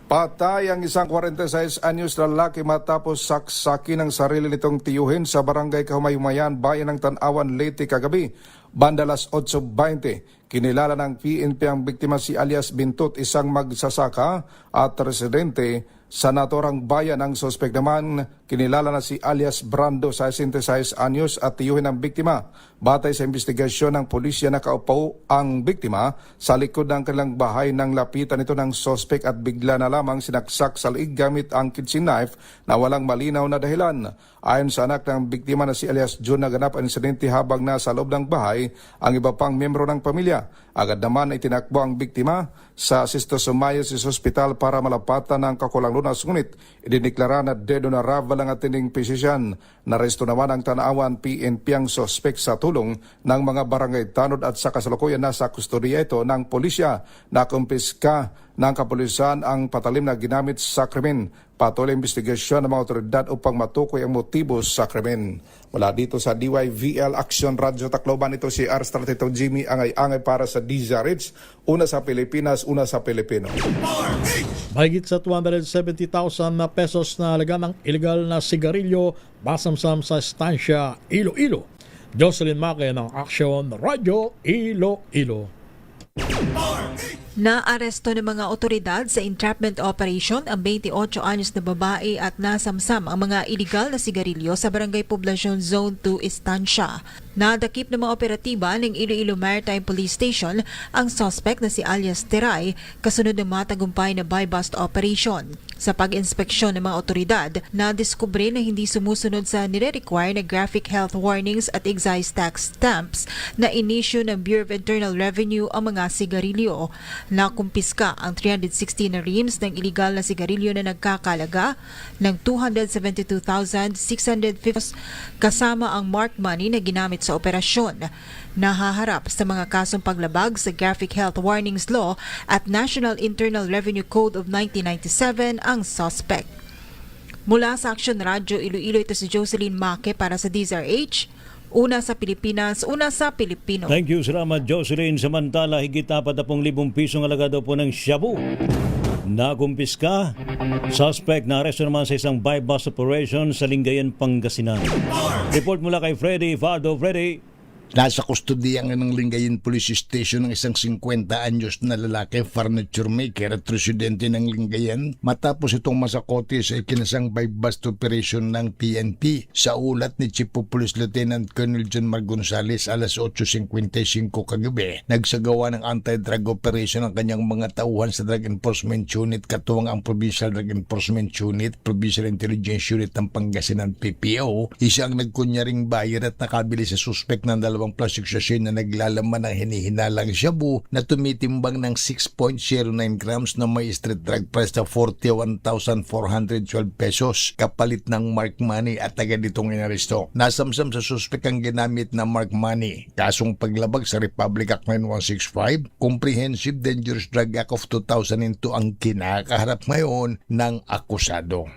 Patay ang isang 46 anyos na lalaki matapos saksakin ng sarili nitong tiyuhin sa barangay Kahumayumayan, bayan ng Tanawan, Leyte kagabi. Bandalas 8:20. Kinilala ng PNP ang biktima si alias Bintot, isang magsasaka at residente sa naturang bayan. Ang sospek naman kinilala na si alias Brando, 66 anyos at tiyuhin ng biktima. Batay sa investigasyon ng pulisya, nakaupo ang biktima sa likod ng kanilang bahay nang lapitan ito ng sospek at bigla na lamang sinaksak sa liig gamit ang kitchen knife na walang malinaw na dahilan. Ayon sa anak ng biktima na si alias June, naganap ang insidente habang nasa loob ng bahay ang iba pang miyembro ng pamilya. Agad naman itinakbo ang biktima sa Sisto Sumayos Hospital para malapatan ng kakulang lunas, ngunit idineklara na dedo na raval ang atinding physician. Naresto naman ang Tanawan PNP ang sospek sa tulong ng mga barangay tanod at sa kasalukuyan nasa kustodiya ito ng pulisya. Nakumpiska ng kapulisan ang patalim na ginamit sa krimen. Patuloy investigasyon ng mga otoridad upang matukoy ang motibo sa krimen. Mula dito sa DYVL Action Radio Tacloban, ito si R32 Jimmy Angay-Angay para sa DZRH. Una sa Pilipinas, una sa Pilipino. Mahigit sa 270,000 na pesos na halaga ng illegal na sigarilyo masamsam sa estansya Iloilo. Jocelyn Maque ng Action Radio Iloilo. Naaresto ng mga otoridad sa entrapment operation ang 28 anyos na babae at nasamsam ang mga iligal na sigarilyo sa Barangay Poblacion Zone 2 Estancia. Nadakip ng mga operatiba ng Iloilo Maritime Police Station ang suspect na si alias Teray kasunod ng matagumpay na buy-bust operation. Sa pag-inspeksyon ng mga otoridad, nadiskubre na hindi sumusunod sa nire-require na graphic health warnings at excise tax stamps na inisyu ng Bureau of Internal Revenue ang mga sigarilyo. Nakumpiska ang 360 na reams ng iligal na sigarilyo na nagkakalaga ng 272,650 kasama ang marked money na ginamit sa operasyon. Nahaharap sa mga kasong paglabag sa Graphic Health Warnings Law at National Internal Revenue Code of 1997 ang suspect. Mula sa Action Radio Iloilo, ito si Jocelyn Maque para sa DZRH. Una sa Pilipinas, una sa Pilipino. Thank you, salamat Jocelyn. Samantala, higit 40,000 pisong halaga daw po ng shabu nakumpiska. Suspect na aresto naman sa isang buy-bust operation sa Lingayen, Pangasinan. Report mula kay Freddy Fardo. Freddy. Nasa kustodiyan ng Lingayen Police Station ng isang 50 anyos na lalaki, furniture maker at residente ng Lingayen, matapos itong masakote sa ikinasang buy-bust operation ng PNP. Sa ulat ni Chief of Police Lieutenant Colonel John Mar Gonzales, alas 8:55 kagabi, nagsagawa ng anti-drug operation ang kanyang mga tauhan sa Drug Enforcement Unit, katuwang ang Provincial Drug Enforcement Unit, Provincial Intelligence Unit ng Pangasinan PPO. Isa ang nagkunyaring buyer at nakabili sa suspect ng 2 plastic sachet na naglalaman ng hinihinalang shabu na tumitimbang ng 6.09 grams na may street drug price na 41,412 pesos kapalit ng mark money at agad itong inaresto. Nasamsam sa suspek ang ginamit na mark money. Kasong paglabag sa Republic Act 9165, Comprehensive Dangerous Drug Act of 2002 ang kinakaharap ngayon ng akusado.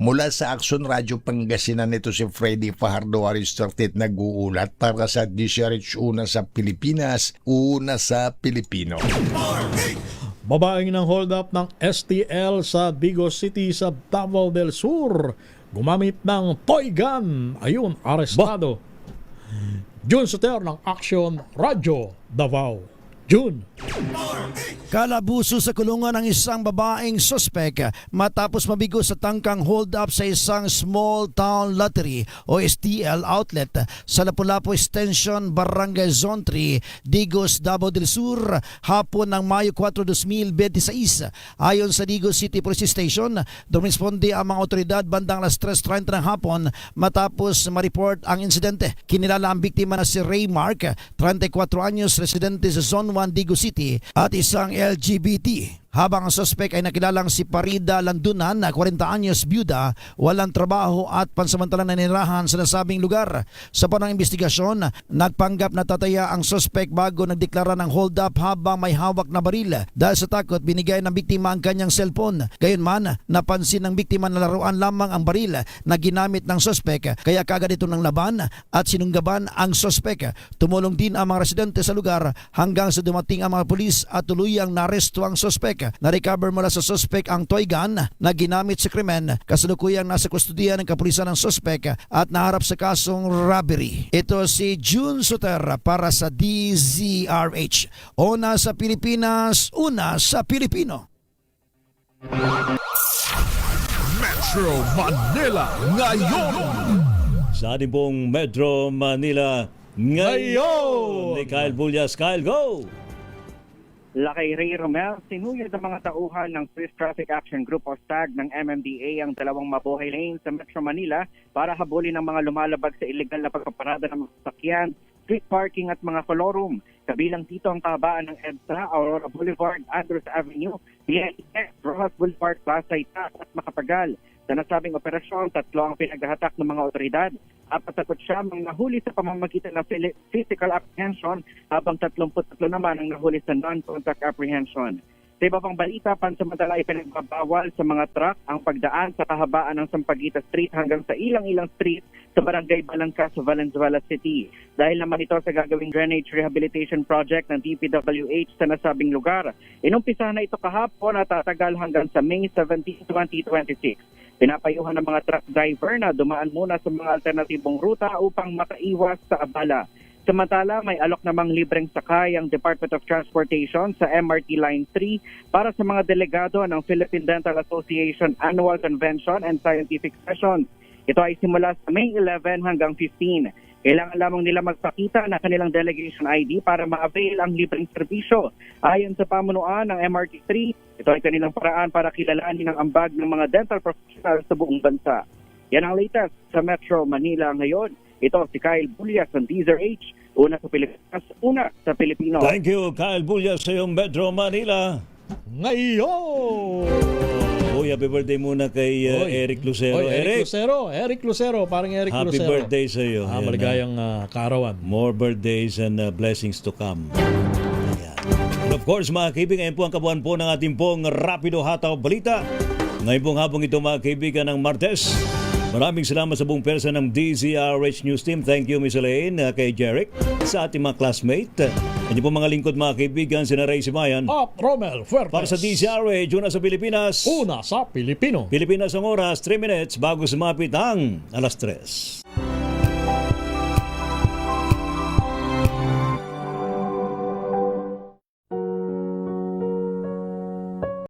Mula sa Action Radio Pangasinan, ito si Freddy Fajardo Aristartet nag-uulat para sa DZRH, una sa Pilipinas, una sa Pilipino. Babaeng ng hold up ng STL sa Vigo City sa Davao del Sur. Gumamit ng toy gun. Ayun, arestado. June Soter ng Action Radio Davao. June. Kalabuso sa kulungan ang isang babaeng suspek matapos mabigo sa tangkang hold-up sa isang small town lottery o STL outlet sa Lapu-Lapu Extension, Barangay Zone 3, Digos, Davao del Sur, hapon ng Mayo 4, 2026. Ayon sa Digos City Police Station, dumisponde ang mga otoridad bandang alas 3:30 ng hapon matapos ma-report ang insidente. Kinilala ang biktima na si Ray Mark, 34 anyos, residente sa Zone 1, Digos City, at isang LGBT. Habang ang suspect ay nakilalang si Parida Landunan, 40 anyos, byuda, walang trabaho at pansamantalang nanirahan sa nasabing lugar. Sa panang investigasyon, nagpanggap na tataya ang suspect bago nagdeklara ng hold up habang may hawak na baril. Dahil sa takot, binigay ng biktima ang kanyang cellphone. Gayunman, napansin ng biktima na laruan lamang ang baril na ginamit ng suspect, kaya kagad ito ng laban at sinunggaban ang suspect. Tumulong din ang mga residente sa lugar hanggang sa dumating ang mga pulis at tuluyang naresto ang suspect. Na-recover mula sa suspect ang toy gun na ginamit sa krimen. Kasalukuyang nasa kustudiya ng kapulisan ng suspect at naharap sa kasong robbery. Ito si June Suter para sa DZRH. Una sa Pilipinas, una sa Pilipino. Metro Manila ngayon. Sa ating pong Metro Manila ngayon, ni Kyle Bullias. Kyle, go! Lakay Ray Romel, sinuyod ang mga tauhan ng Swiss Traffic Action Group o STAG ng MMDA ang dalawang mabuhay lane sa Metro Manila para habulin ang mga lumalabag sa illegal na pagpaparada ng mga sasakyan, street parking at mga kolorum. Kabilang dito ang kahabaan ng EDSA, Aurora Boulevard, Andrews Avenue, PNX, Rojas Boulevard, Plaza Itas at Makapagal. Sa nasabing operasyon, 3 ang pinaghahatak ng mga otoridad. 49 ang nahuli sa pamamagitan ng physical apprehension habang 33 naman ang nahuli sa non-contact apprehension. Sa iba pang balita, pansamantala ay pinagbabawal sa mga truck ang pagdaan sa kahabaan ng Sampaguita Street hanggang sa ilang-ilang street sa Barangay Balangka sa Valenzuela City. Dahil naman ito sa gagawing drainage rehabilitation project ng DPWH sa nasabing lugar. Inumpisa na ito kahapon at tatagal hanggang sa May 17, 2026. Pinapayuhan ng mga truck driver na dumaan muna sa mga alternatibong ruta upang makaiwas sa abala. Samantala, may alok namang libreng sakay ang Department of Transportation sa MRT Line 3 para sa mga delegado ng Philippine Dental Association Annual Convention and Scientific Sessions. Ito ay simula sa May 11 hanggang 15. Kailangan lamang nila magpakita ng kanilang delegation ID para ma-avail ang libreng serbisyo. Ayon sa pamunuan ng MRT3, ito ay kanilang paraan para kilalanin ang ambag ng mga dental professionals sa buong bansa. Yan ang latest sa Metro Manila ngayon. Ito si Kyle Bullias ng DZRH, una sa Pilipinas, una sa Pilipino. Thank you, Kyle Bullias sa iyong Metro Manila ngayon. Happy birthday muna kay Eric Lucero. Eric Lucero, parang Eric happy Lucero. Happy birthday sa iyo. Maligayang kaarawan. More birthdays and blessings to come. Ayan. And of course, mga kaibigan, po ang kabuuan po ng ating pong Rapido Hataw Balita. Ngayon pong hapong ito, mga kaibigan, ng Martes. Maraming salamat sa buong persa ng DZRH News Team. Thank you, Miss Elaine, kay Jeric, sa ating mga classmate. At yung po mga lingkod, mga kaibigan, sina Ray Sibayan. At Romel Fuertes. Para sa DZRH, una sa Pilipinas. Una sa Pilipino. Pilipinas ang oras, 3 minutes bago sumapit ang alas 3.